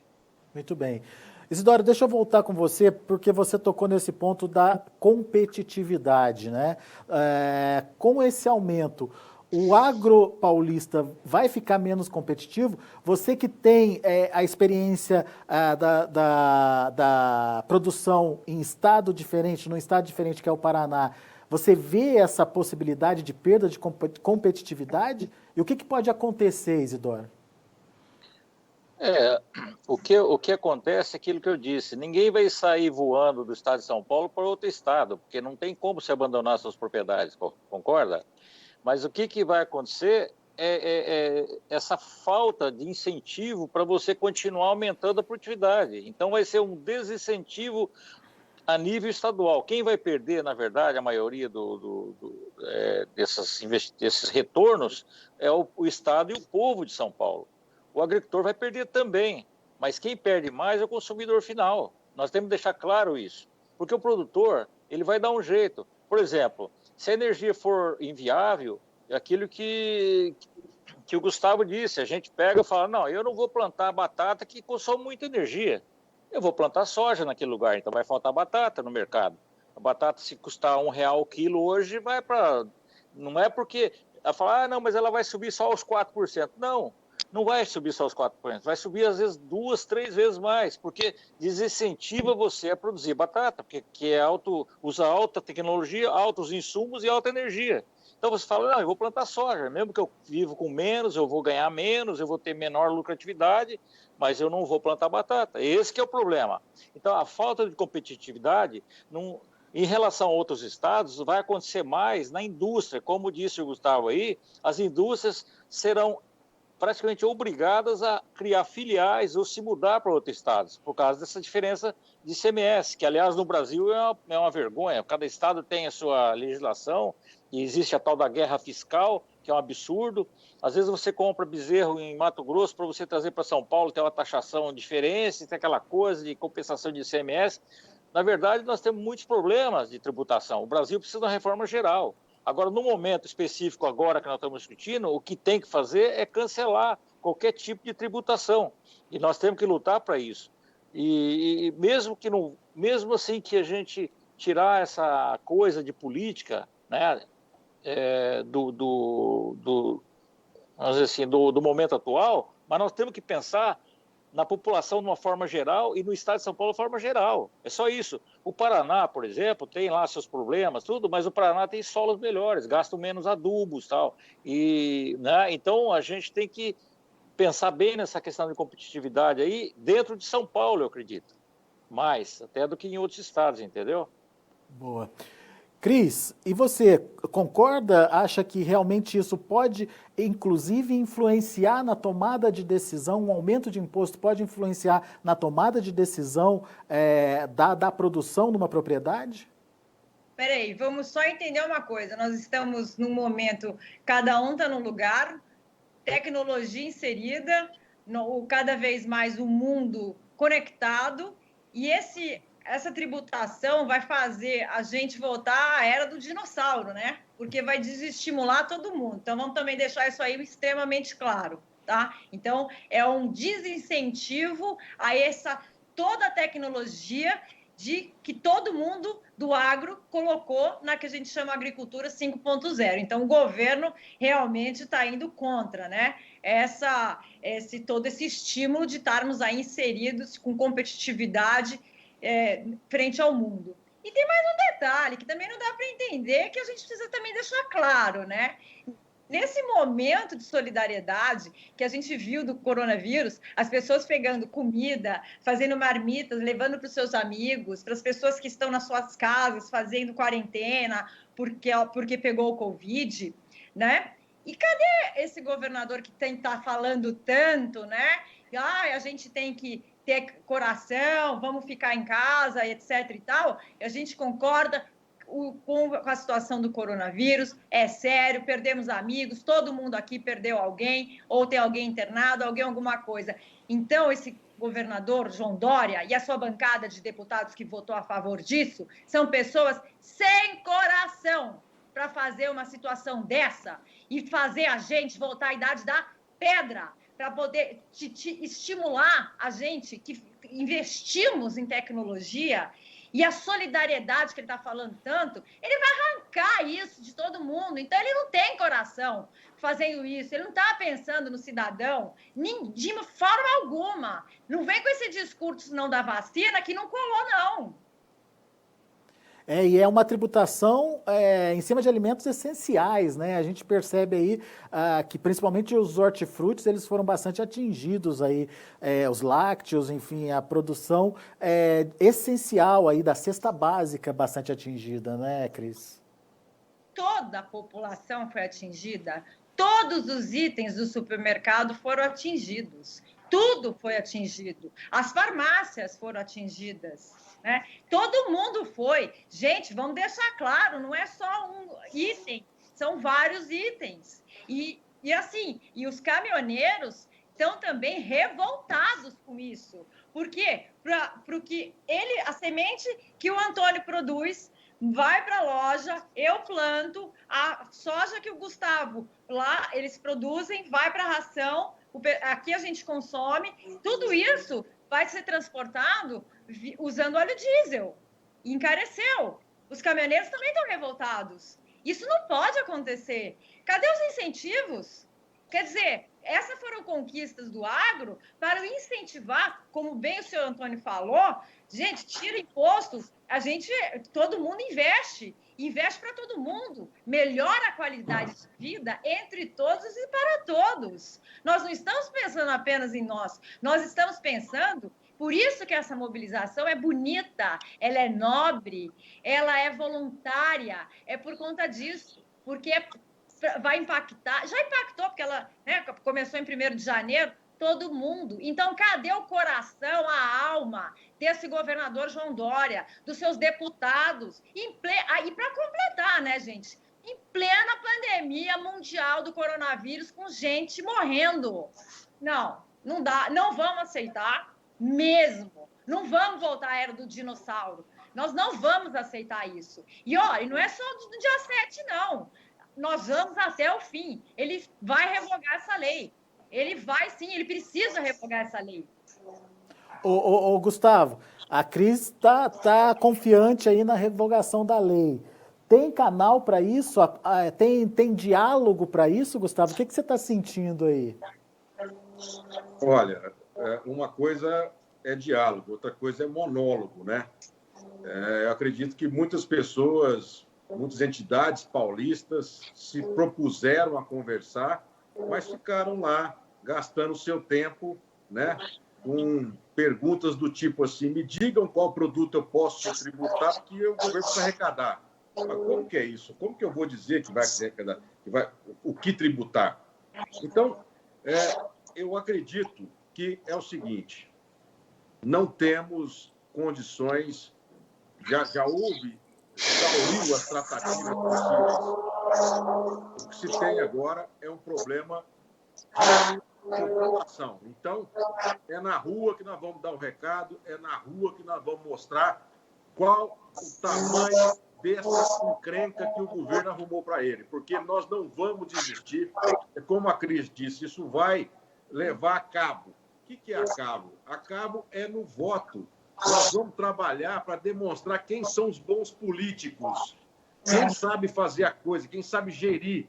Muito bem. Isidoro, deixa eu voltar com você, porque você tocou nesse ponto da competitividade, né? Com esse aumento, o agro paulista vai ficar menos competitivo? Você que tem a experiência da produção em estado diferente, num estado diferente que é o Paraná, você vê essa possibilidade de perda de competitividade? E o que pode acontecer, Isidoro? O que acontece é aquilo que eu disse, ninguém vai sair voando do estado de São Paulo para outro estado, porque não tem como se abandonar suas propriedades, concorda? Mas o que vai acontecer é essa falta de incentivo para você continuar aumentando a produtividade. Então vai ser um desincentivo a nível estadual. Quem vai perder, na verdade, a maioria desses retornos é o estado e o povo de São Paulo. O agricultor vai perder também, mas quem perde mais é o consumidor final. Nós temos que deixar claro isso, porque o produtor ele vai dar um jeito. Por exemplo, se a energia for inviável, é aquilo que o Gustavo disse, a gente pega e fala, não, eu não vou plantar batata que consome muita energia, eu vou plantar soja naquele lugar, então vai faltar batata no mercado. A batata, se custar R$1 o quilo hoje, vai para... Não é porque... Ela fala, não, mas ela vai subir só os 4%. Não vai subir só os 4%, vai subir às vezes 2, 3 vezes mais, porque desincentiva você a produzir batata, porque usa alta tecnologia, altos insumos e alta energia. Então você fala, não, eu vou plantar soja, mesmo que eu vivo com menos, eu vou ganhar menos, eu vou ter menor lucratividade, mas eu não vou plantar batata. Esse que é o problema. Então a falta de competitividade, em relação a outros estados, vai acontecer mais na indústria. Como disse o Gustavo aí, as indústrias serão praticamente obrigadas a criar filiais ou se mudar para outros estados, por causa dessa diferença de ICMS, que, aliás, no Brasil é uma vergonha. Cada estado tem a sua legislação e existe a tal da guerra fiscal, que é um absurdo. Às vezes você compra bezerro em Mato Grosso para você trazer para São Paulo, tem uma taxação diferente, tem aquela coisa de compensação de ICMS. Na verdade, nós temos muitos problemas de tributação. O Brasil precisa de uma reforma geral. Agora, no momento específico agora que nós estamos discutindo, o que tem que fazer é cancelar qualquer tipo de tributação. E nós temos que lutar para isso. E mesmo assim que a gente tirar essa coisa de política, né, vamos dizer assim, do momento atual, mas nós temos que pensar na população de uma forma geral e no estado de São Paulo de forma geral. É só isso. O Paraná, por exemplo, tem lá seus problemas, tudo, mas o Paraná tem solos melhores, gastam menos adubos e tal. Né, então, a gente tem que pensar bem nessa questão de competitividade aí dentro de São Paulo, eu acredito. Mais, até do que em outros estados, entendeu? Boa. Cris, e você concorda, acha que realmente isso pode, inclusive, influenciar na tomada de decisão, um aumento de imposto pode influenciar na tomada de decisão da produção numa propriedade? Peraí, vamos só entender uma coisa. Nós estamos num momento, cada um está num lugar, tecnologia inserida, cada vez mais o mundo conectado, e essa tributação vai fazer a gente voltar à era do dinossauro, né? Porque vai desestimular todo mundo. Então, vamos também deixar isso aí extremamente claro, tá? Então, é um desincentivo a toda a tecnologia que todo mundo do agro colocou na que a gente chama agricultura 5.0. Então, o governo realmente está indo contra, né? Todo esse estímulo de estarmos aí inseridos com competitividade frente ao mundo. E tem mais um detalhe que também não dá para entender, que a gente precisa também deixar claro, né? Nesse momento de solidariedade que a gente viu do coronavírus, as pessoas pegando comida, fazendo marmitas, levando para os seus amigos, para as pessoas que estão nas suas casas, fazendo quarentena porque pegou o Covid, né? E cadê esse governador que está falando tanto, né? A gente tem que ter coração, vamos ficar em casa, etc. e tal. E a gente concorda com a situação do coronavírus, é sério, perdemos amigos, todo mundo aqui perdeu alguém, ou tem alguém internado, alguma coisa. Então, esse governador João Dória e a sua bancada de deputados que votou a favor disso, são pessoas sem coração para fazer uma situação dessa e fazer a gente voltar à idade da pedra, para poder estimular a gente que investimos em tecnologia. E a solidariedade que ele está falando tanto, ele vai arrancar isso de todo mundo. Então, ele não tem coração fazendo isso. Ele não está pensando no cidadão de forma alguma. Não vem com esse discurso não da vacina que não colou, não. E é uma tributação em cima de alimentos essenciais, né? A gente percebe aí que principalmente os hortifrutis, eles foram bastante atingidos aí, os lácteos, enfim, a produção essencial aí da cesta básica bastante atingida, né, Cris? Toda a população foi atingida, todos os itens do supermercado foram atingidos, tudo foi atingido, as farmácias foram atingidas. Né? Todo mundo foi. Gente, vamos deixar claro, não é só um item, são vários itens. E os caminhoneiros estão também revoltados com isso. Por quê? Porque a semente que o Antônio produz vai para a loja, eu planto, a soja que o Gustavo lá, eles produzem, vai para a ração, aqui a gente consome, tudo isso vai ser transportado usando óleo diesel. E encareceu. Os caminhoneiros também estão revoltados. Isso não pode acontecer. Cadê os incentivos? Quer dizer, essas foram conquistas do agro para incentivar, como bem o senhor Antônio falou, gente, tira impostos, todo mundo investe para todo mundo, melhora a qualidade de vida entre todos e para todos. Nós não estamos pensando apenas em nós estamos pensando. Por isso que essa mobilização é bonita, ela é nobre, ela é voluntária, é por conta disso, porque vai impactar, já impactou, porque ela começou em 1º de janeiro, todo mundo. Então, cadê o coração, a alma desse governador João Dória, dos seus deputados? E para completar, né, gente? Em plena pandemia mundial do coronavírus, com gente morrendo. Não dá, não vamos aceitar. Mesmo. Não vamos voltar à era do dinossauro. Nós não vamos aceitar isso. E não é só do dia 7, não. Nós vamos até o fim. Ele vai revogar essa lei. Ele vai sim, ele precisa revogar essa lei. Ô Gustavo, a Cris tá confiante aí na revogação da lei. Tem canal para isso? Tem diálogo para isso, Gustavo? O que você está sentindo aí? Olha, uma coisa é diálogo, outra coisa é monólogo, né? Eu acredito que muitas pessoas, muitas entidades paulistas se propuseram a conversar, mas ficaram lá gastando seu tempo, né? Com perguntas do tipo assim, me digam qual produto eu posso tributar, porque o governo precisa arrecadar. Mas como que é isso? Como que eu vou dizer que vai o que tributar? Então, eu acredito que é o seguinte, não temos condições, já exauriu as tratativas possíveis. O que se tem agora é um problema de população. Então, é na rua que nós vamos dar o recado, é na rua que nós vamos mostrar qual o tamanho dessa encrenca que o governo arrumou para ele, porque nós não vamos desistir. Como a Cris disse, isso vai levar a cabo. O que é a cabo? A cabo é no voto. Nós vamos trabalhar para demonstrar quem são os bons políticos, quem sabe fazer a coisa, quem sabe gerir.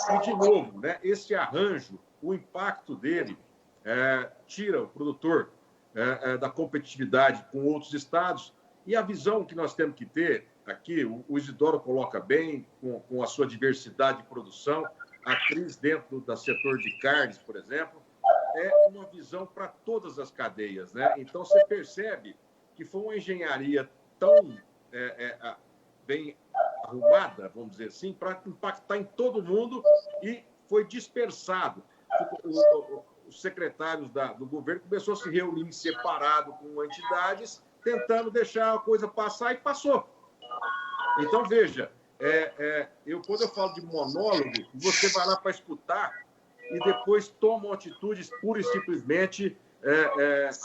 E, de novo, né, esse arranjo, o impacto dele tira o produtor da competitividade com outros estados. E a visão que nós temos que ter aqui, o Isidoro coloca bem, com a sua diversidade de produção, a Cris dentro do setor de carnes, por exemplo, é uma visão para todas as cadeias, né? Então, você percebe que foi uma engenharia tão bem arrumada, vamos dizer assim, para impactar em todo mundo e foi dispersado. Os secretários do governo começaram a se reunir em separado com entidades, tentando deixar a coisa passar e passou. Então, veja, quando eu falo de monólogo, você vai lá para escutar e depois toma uma atitude pura e simplesmente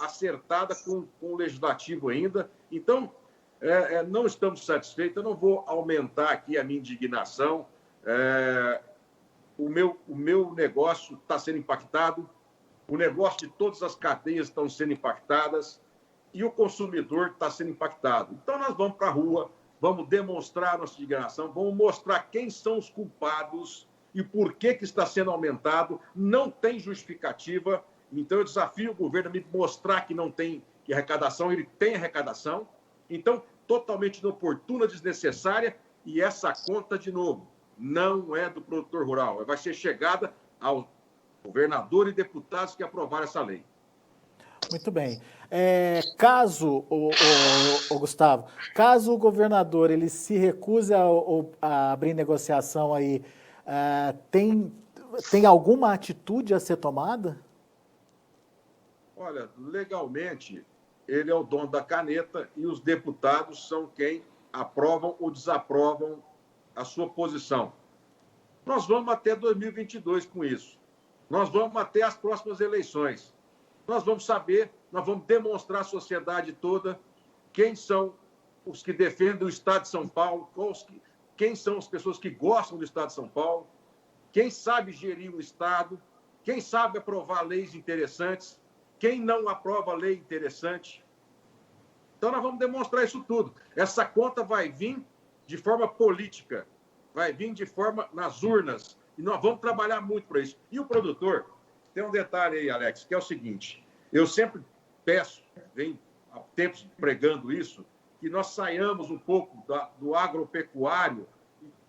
acertada com o legislativo ainda. Então, não estamos satisfeitos, eu não vou aumentar aqui a minha indignação. O meu negócio está sendo impactado, o negócio de todas as cadeias estão sendo impactadas e o consumidor está sendo impactado. Então, nós vamos para a rua, vamos demonstrar a nossa indignação, vamos mostrar quem são os culpados e por que está sendo aumentado. Não tem justificativa. Então, eu desafio o governo a me mostrar que não tem arrecadação. Ele tem arrecadação. Então, totalmente inoportuna, desnecessária. E essa conta, de novo, não é do produtor rural. Vai ser chegada ao governador e deputados que aprovaram essa lei. Muito bem. Caso, Gustavo, caso o governador ele se recuse a abrir negociação aí, tem alguma atitude a ser tomada? Olha, legalmente, ele é o dono da caneta e os deputados são quem aprovam ou desaprovam a sua posição. Nós vamos até 2022 com isso. Nós vamos até as próximas eleições. Nós vamos saber, nós vamos demonstrar à sociedade toda quem são os que defendem o Estado de São Paulo, quem são as pessoas que gostam do Estado de São Paulo, quem sabe gerir o Estado, quem sabe aprovar leis interessantes, quem não aprova lei interessante. Então, nós vamos demonstrar isso tudo. Essa conta vai vir de forma política, vai vir de forma nas urnas, e nós vamos trabalhar muito para isso. E o produtor, tem um detalhe aí, Alex, que é o seguinte, eu sempre peço, venho há tempos pregando isso, que nós saiamos um pouco do agropecuário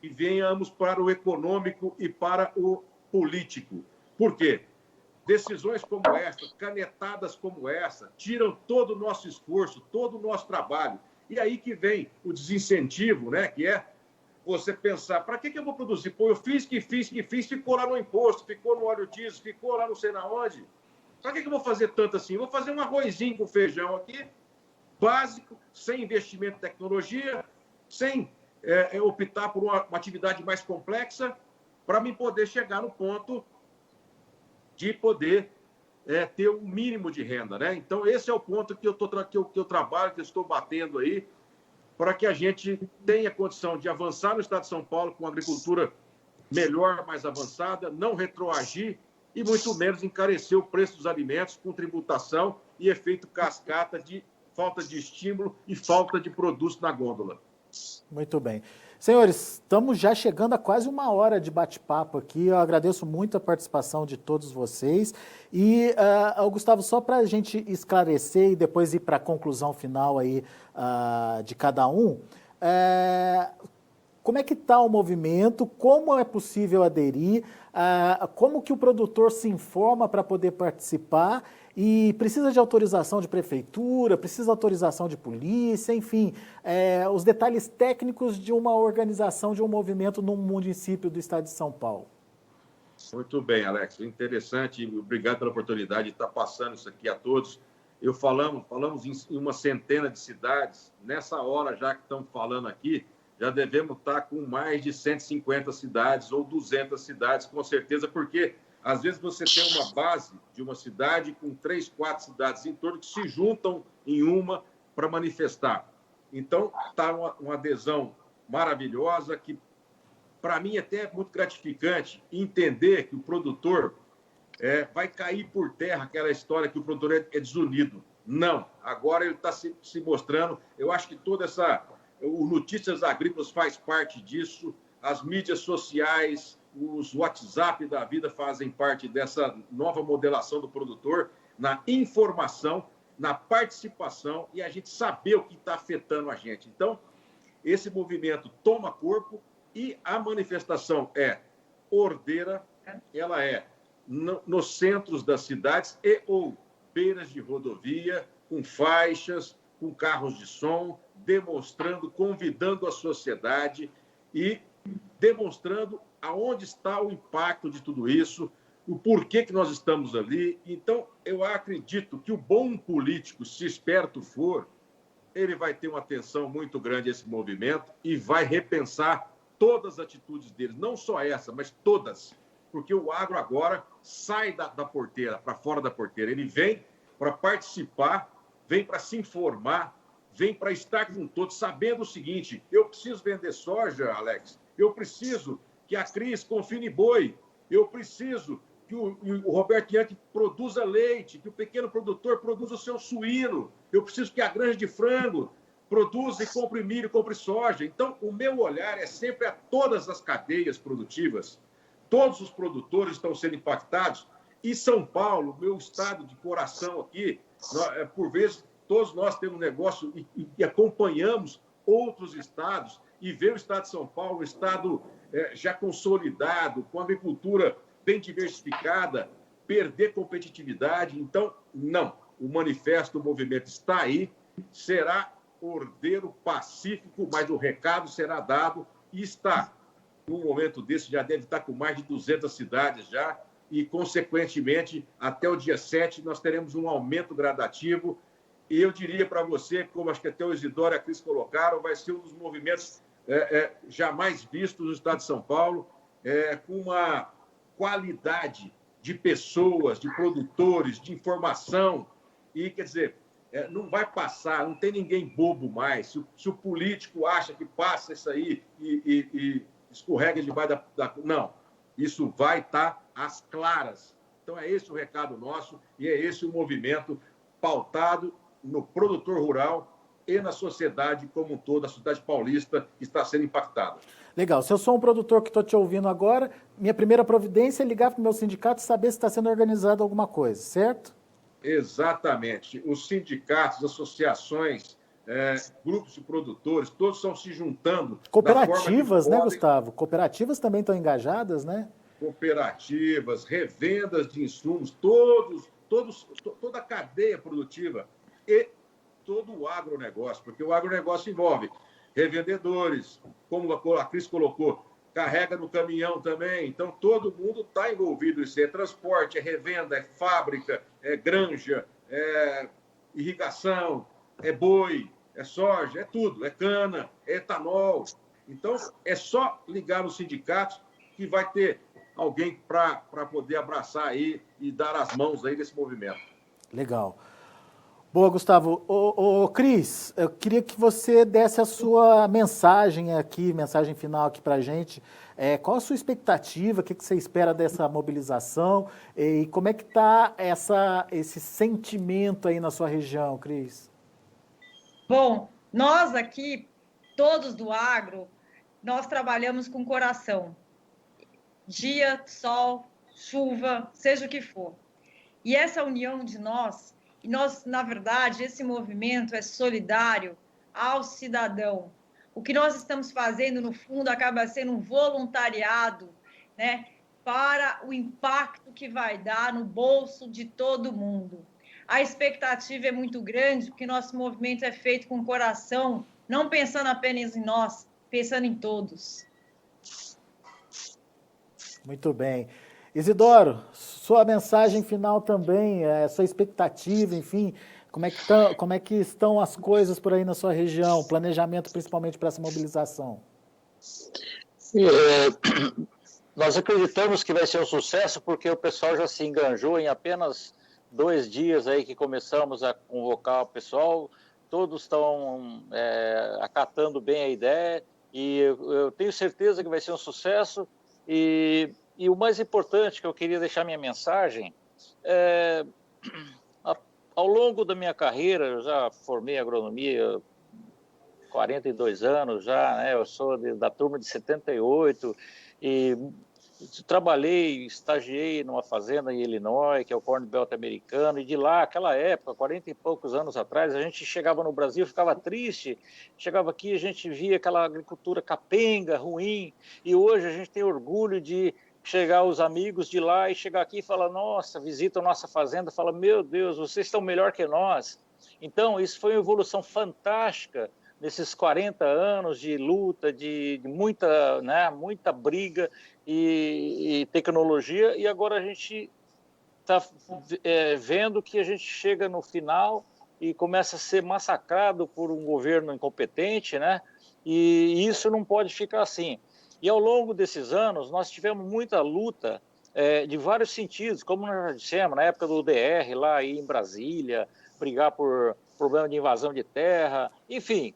e venhamos para o econômico e para o político. Por quê? Decisões como essa, canetadas como essa, tiram todo o nosso esforço, todo o nosso trabalho. E aí que vem o desincentivo, né? Que é você pensar, para que eu vou produzir? Pô, eu fiz, ficou lá no imposto, ficou no óleo diesel, ficou lá não sei na onde. Para que eu vou fazer tanto assim? Vou fazer um arrozinho com feijão aqui, básico, sem investimento em tecnologia, sem optar por uma atividade mais complexa, para mim poder chegar no ponto de poder ter um mínimo de renda, né? Então, esse é o ponto que eu trabalho, que eu estou batendo aí, para que a gente tenha condição de avançar no Estado de São Paulo com uma agricultura melhor, mais avançada, não retroagir e muito menos encarecer o preço dos alimentos com tributação e efeito cascata de falta de estímulo e falta de produtos na gôndola. Muito bem. Senhores, estamos já chegando a quase 1 hora de bate-papo aqui. Eu agradeço muito a participação de todos vocês. E, Gustavo, só para a gente esclarecer e depois ir para a conclusão final aí, de cada um, como é que está o movimento, como é possível aderir, como que o produtor se informa para poder participar e precisa de autorização de prefeitura, precisa de autorização de polícia, enfim, os detalhes técnicos de uma organização, de um movimento num município do estado de São Paulo. Muito bem, Alex. Interessante. Obrigado pela oportunidade de estar passando isso aqui a todos. Falamos em uma centena de cidades. Nessa hora, já que estamos falando aqui, já devemos estar com mais de 150 cidades ou 200 cidades, com certeza, porque às vezes você tem uma base de uma cidade com 3, 4 cidades em torno que se juntam em uma para manifestar. Então, está uma adesão maravilhosa que, para mim, até é muito gratificante entender que o produtor vai cair por terra aquela história que o produtor é desunido. Não, agora ele está se mostrando. Eu acho que toda o Notícias Agrícolas faz parte disso, as mídias sociais, os WhatsApp da vida fazem parte dessa nova modelação do produtor, na informação, na participação e a gente saber o que está afetando a gente. Então, esse movimento toma corpo e a manifestação é ordeira, ela é nos centros das cidades e ou beiras de rodovia, com faixas, com carros de som, demonstrando, convidando a sociedade e demonstrando aonde está o impacto de tudo isso, o porquê que nós estamos ali. Então, eu acredito que o bom político, se esperto for, ele vai ter uma atenção muito grande a esse movimento e vai repensar todas as atitudes dele, não só essa, mas todas, porque o agro agora sai da porteira, para fora da porteira, ele vem para participar, vem para se informar, vem para estar com todos, sabendo o seguinte: eu preciso vender soja, Alex, eu preciso que a Cris confine boi, eu preciso que o Roberto Bianchi produza leite, que o pequeno produtor produza o seu suíno, eu preciso que a granja de frango produza e compre milho, compre soja. Então, o meu olhar é sempre a todas as cadeias produtivas, todos os produtores estão sendo impactados, e São Paulo, meu estado de coração aqui, por vezes, todos nós temos negócio e acompanhamos outros estados e ver o estado de São Paulo, um estado já consolidado, com agricultura bem diversificada, perder competitividade. Então, não. O manifesto do movimento está aí, será ordeiro, pacífico, mas o recado será dado e está. Num momento desse, já deve estar com mais de 200 cidades já e, consequentemente, até o dia 7, nós teremos um aumento gradativo. E eu diria para você, como acho que até o Isidoro e a Cris colocaram, vai ser um dos movimentos jamais vistos no estado de São Paulo, com uma qualidade de pessoas, de produtores, de informação. E, quer dizer, não vai passar, não tem ninguém bobo mais. Se o político acha que passa isso aí e escorrega debaixo da... Não, isso vai estar às claras. Então, é esse o recado nosso e é esse o movimento pautado no produtor rural e na sociedade como um todo, a sociedade paulista está sendo impactada. Legal. Se eu sou um produtor que estou te ouvindo agora, minha primeira providência é ligar para o meu sindicato e saber se está sendo organizado alguma coisa, certo? Exatamente. Os sindicatos, associações, grupos de produtores, todos estão se juntando. Cooperativas, né, Gustavo? Cooperativas também estão engajadas, né? Cooperativas, revendas de insumos, toda a cadeia produtiva e todo o agronegócio, porque o agronegócio envolve revendedores, como a Cris colocou, carrega no caminhão também, então todo mundo está envolvido nisso, é transporte, é revenda, é fábrica, é granja, é irrigação, é boi, é soja, é tudo, é cana, é etanol. Então, é só ligar nos sindicatos que vai ter alguém para poder abraçar aí e dar as mãos aí nesse movimento. Legal. Boa, Gustavo. Cris, eu queria que você desse a sua mensagem aqui, mensagem final aqui para a gente. Qual a sua expectativa, o que você espera dessa mobilização e como é que está esse sentimento aí na sua região, Cris? Bom, nós aqui, todos do agro, nós trabalhamos com coração. Dia, sol, chuva, seja o que for. E essa união de nós, na verdade, esse movimento é solidário ao cidadão. O que nós estamos fazendo, no fundo, acaba sendo um voluntariado, né, para o impacto que vai dar no bolso de todo mundo. a expectativa é muito grande, porque nosso movimento é feito com o coração, não pensando apenas em nós, pensando em todos. Muito bem. Isidoro, sua mensagem final também, sua expectativa, enfim, como é que estão as coisas por aí na sua região, planejamento principalmente para essa mobilização? Nós acreditamos que vai ser um sucesso porque o pessoal já se enganjou em apenas 2 dias aí que começamos a convocar o pessoal, todos estão acatando bem a ideia e eu tenho certeza que vai ser um sucesso e o mais importante que eu queria deixar minha mensagem ao longo da minha carreira, eu já formei agronomia 42 anos já, né? Eu sou da turma de 78 e trabalhei, estagiei numa fazenda em Illinois, que é o Corn Belt americano, e de lá, aquela época, 40 e poucos anos atrás, a gente chegava no Brasil, ficava triste, chegava aqui, a gente via aquela agricultura capenga, ruim, e hoje a gente tem orgulho de chegar os amigos de lá e chegar aqui e falar, nossa, visitam nossa fazenda, fala, meu Deus, vocês estão melhor que nós. Então, isso foi uma evolução fantástica nesses 40 anos de luta, de muita, né, muita briga e tecnologia, e agora a gente está vendo que a gente chega no final e começa a ser massacrado por um governo incompetente, né? E isso não pode ficar assim. E ao longo desses anos, nós tivemos muita luta de vários sentidos, como nós já dissemos, na época do DR, lá aí em Brasília, brigar por problema de invasão de terra, enfim.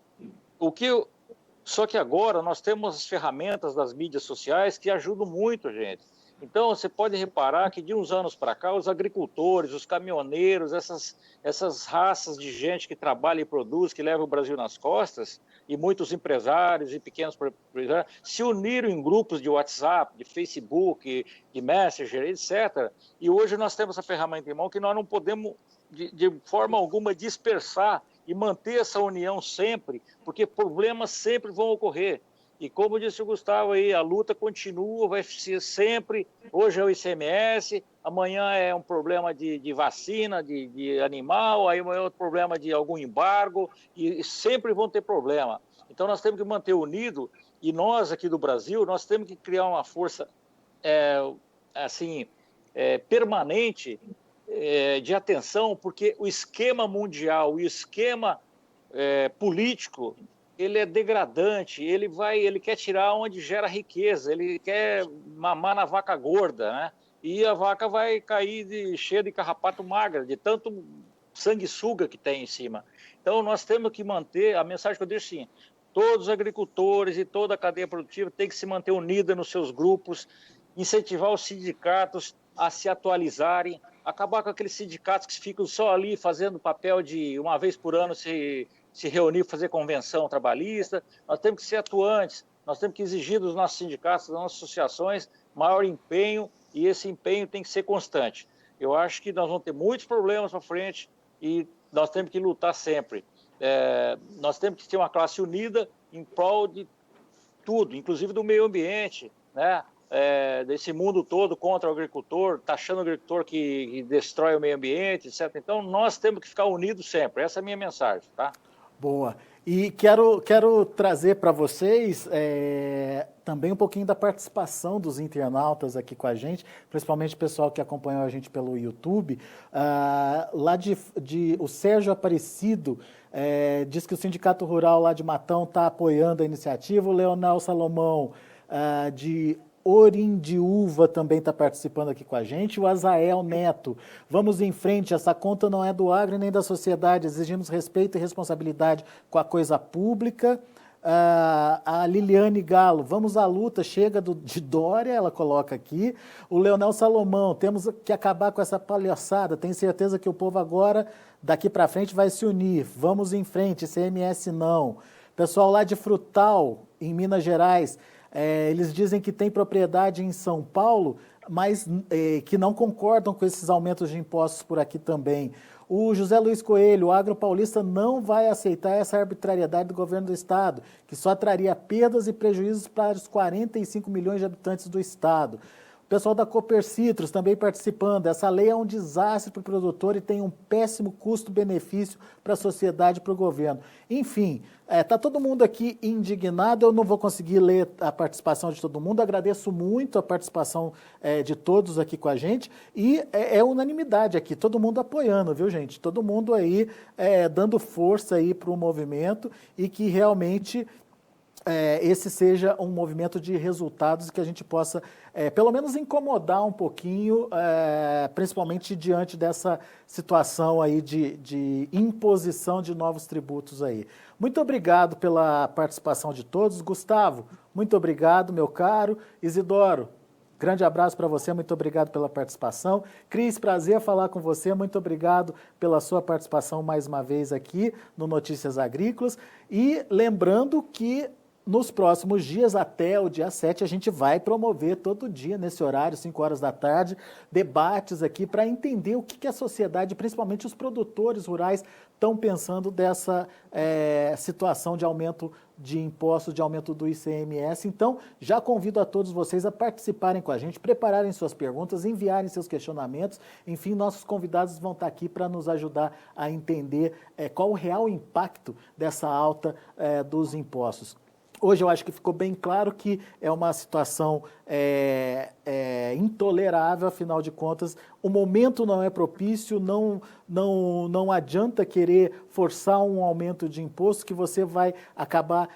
Só que agora nós temos as ferramentas das mídias sociais que ajudam muito a gente. Então, você pode reparar que de uns anos para cá, os agricultores, os caminhoneiros, essas raças de gente que trabalha e produz, que leva o Brasil nas costas, e muitos empresários e pequenos proprietários, se uniram em grupos de WhatsApp, de Facebook, de Messenger, etc. E hoje nós temos a ferramenta em mão que nós não podemos, de forma alguma, dispersar e manter essa união sempre, porque problemas sempre vão ocorrer. E como disse o Gustavo aí, a luta continua, vai ser sempre, hoje é o ICMS, amanhã é um problema de vacina, de animal, aí amanhã é outro problema de algum embargo, e sempre vão ter problema. Então nós temos que manter unido, e nós aqui do Brasil, nós temos que criar uma força permanente de atenção, porque o esquema mundial e o esquema político, ele é degradante, ele quer tirar onde gera riqueza, ele quer mamar na vaca gorda, né? E a vaca vai cair cheia de carrapato magra, de tanto sanguessuga que tem em cima. Então, nós temos que manter, a mensagem que eu deixo assim, todos os agricultores e toda a cadeia produtiva tem que se manter unida nos seus grupos, incentivar os sindicatos a se atualizarem, acabar com aqueles sindicatos que ficam só ali fazendo papel de uma vez por ano se reunir, fazer convenção trabalhista. Nós temos que ser atuantes, nós temos que exigir dos nossos sindicatos, das nossas associações, maior empenho, e esse empenho tem que ser constante. Eu acho que nós vamos ter muitos problemas para frente e nós temos que lutar sempre. Nós temos que ter uma classe unida em prol de tudo, inclusive do meio ambiente, né? Desse mundo todo contra o agricultor, taxando o agricultor que destrói o meio ambiente, etc. Então, nós temos que ficar unidos sempre. Essa é a minha mensagem, tá? Boa. E quero trazer para vocês também um pouquinho da participação dos internautas aqui com a gente, principalmente o pessoal que acompanhou a gente pelo YouTube. Lá o Sérgio Aparecido diz que o Sindicato Rural lá de Matão está apoiando a iniciativa. O Leonel Salomão, de Orindiúva, também está participando aqui com a gente. O Azael Neto, vamos em frente, essa conta não é do agro nem da sociedade, exigimos respeito e responsabilidade com a coisa pública. A Liliane Galo, vamos à luta, chega de Dória, ela coloca aqui. O Leonel Salomão, temos que acabar com essa palhaçada, tenho certeza que o povo agora, daqui para frente, vai se unir. Vamos em frente, CMS não. Pessoal lá de Frutal, em Minas Gerais, eles dizem que tem propriedade em São Paulo, mas que não concordam com esses aumentos de impostos por aqui também. O José Luiz Coelho, o agro paulista não vai aceitar essa arbitrariedade do governo do estado, que só traria perdas e prejuízos para os 45 milhões de habitantes do estado. O Pessoal da Cooper Citrus também participando. Essa lei é um desastre para o produtor e tem um péssimo custo-benefício para a sociedade e para o governo. Enfim, está todo mundo aqui indignado. Eu não vou conseguir ler a participação de todo mundo. Agradeço muito a participação de todos aqui com a gente. E é unanimidade aqui, todo mundo apoiando, viu, gente? Todo mundo aí dando força aí para o movimento e que realmente esse seja um movimento de resultados e que a gente possa, pelo menos, incomodar um pouquinho, principalmente diante dessa situação aí de imposição de novos tributos aí. Muito obrigado pela participação de todos. Gustavo, muito obrigado, meu caro. Isidoro, grande abraço para você, muito obrigado pela participação. Cris, prazer falar com você, muito obrigado pela sua participação mais uma vez aqui no Notícias Agrícolas. E lembrando que nos próximos dias, até o dia 7, a gente vai promover todo dia, nesse horário, 5 horas da tarde, debates aqui para entender o que a sociedade, principalmente os produtores rurais, estão pensando dessa situação de aumento de impostos, de aumento do ICMS. Então, já convido a todos vocês a participarem com a gente, prepararem suas perguntas, enviarem seus questionamentos. Enfim, nossos convidados vão estar aqui para nos ajudar a entender qual o real impacto dessa alta dos impostos. Hoje eu acho que ficou bem claro que é uma situação intolerável, afinal de contas, o momento não é propício, não adianta querer forçar um aumento de imposto que você vai acabar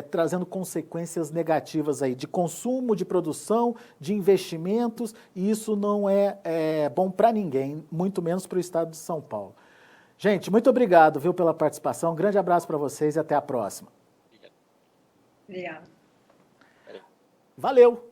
trazendo consequências negativas aí, de consumo, de produção, de investimentos, e isso não é bom para ninguém, muito menos para o estado de São Paulo. Gente, muito obrigado, viu, pela participação, um grande abraço para vocês e até a próxima. Obrigada. Valeu!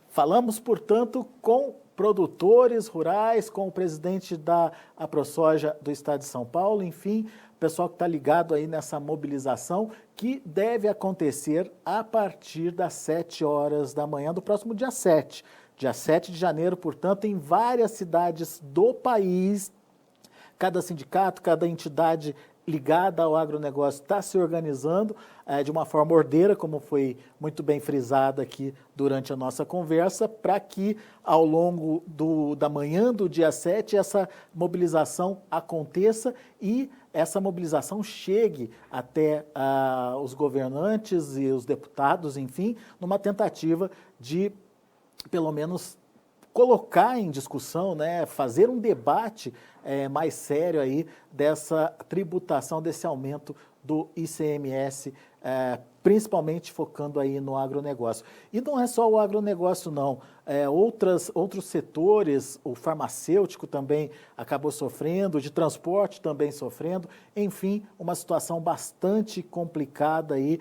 Falamos, portanto, com produtores rurais, com o presidente da AproSoja do Estado de São Paulo, enfim, o pessoal que está ligado aí nessa mobilização que deve acontecer a partir das 7 horas da manhã do próximo dia 7. Dia 7 de janeiro, portanto, em várias cidades do país, cada sindicato, cada entidade ligada ao agronegócio está se organizando de uma forma ordeira, como foi muito bem frisado aqui durante a nossa conversa, para que ao longo da manhã do dia 7 essa mobilização aconteça e essa mobilização chegue até os governantes e os deputados, enfim, numa tentativa de, pelo menos, colocar em discussão, né, fazer um debate mais sério aí dessa tributação, desse aumento do ICMS, principalmente focando aí no agronegócio. E não é só o agronegócio, não. Outros setores, o farmacêutico também acabou sofrendo, o de transporte também sofrendo. Enfim, uma situação bastante complicada aí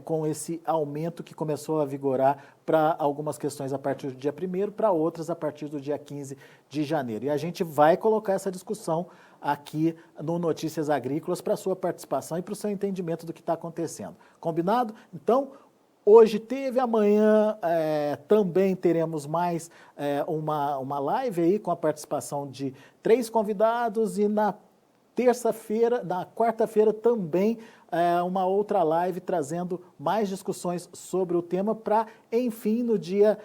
com esse aumento que começou a vigorar para algumas questões a partir do dia 1º, para outras a partir do dia 15 de janeiro. E a gente vai colocar essa discussão aqui no Notícias Agrícolas para a sua participação e para o seu entendimento do que está acontecendo. Combinado? Então, hoje teve, amanhã também teremos mais uma live aí com a participação de 3 convidados e na quarta-feira também uma outra live trazendo mais discussões sobre o tema para, enfim, no dia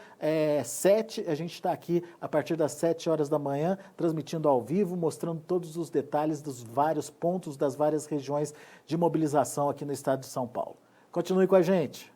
7, a gente está aqui a partir das 7 horas da manhã, transmitindo ao vivo, mostrando todos os detalhes dos vários pontos, das várias regiões de mobilização aqui no estado de São Paulo. Continue com a gente.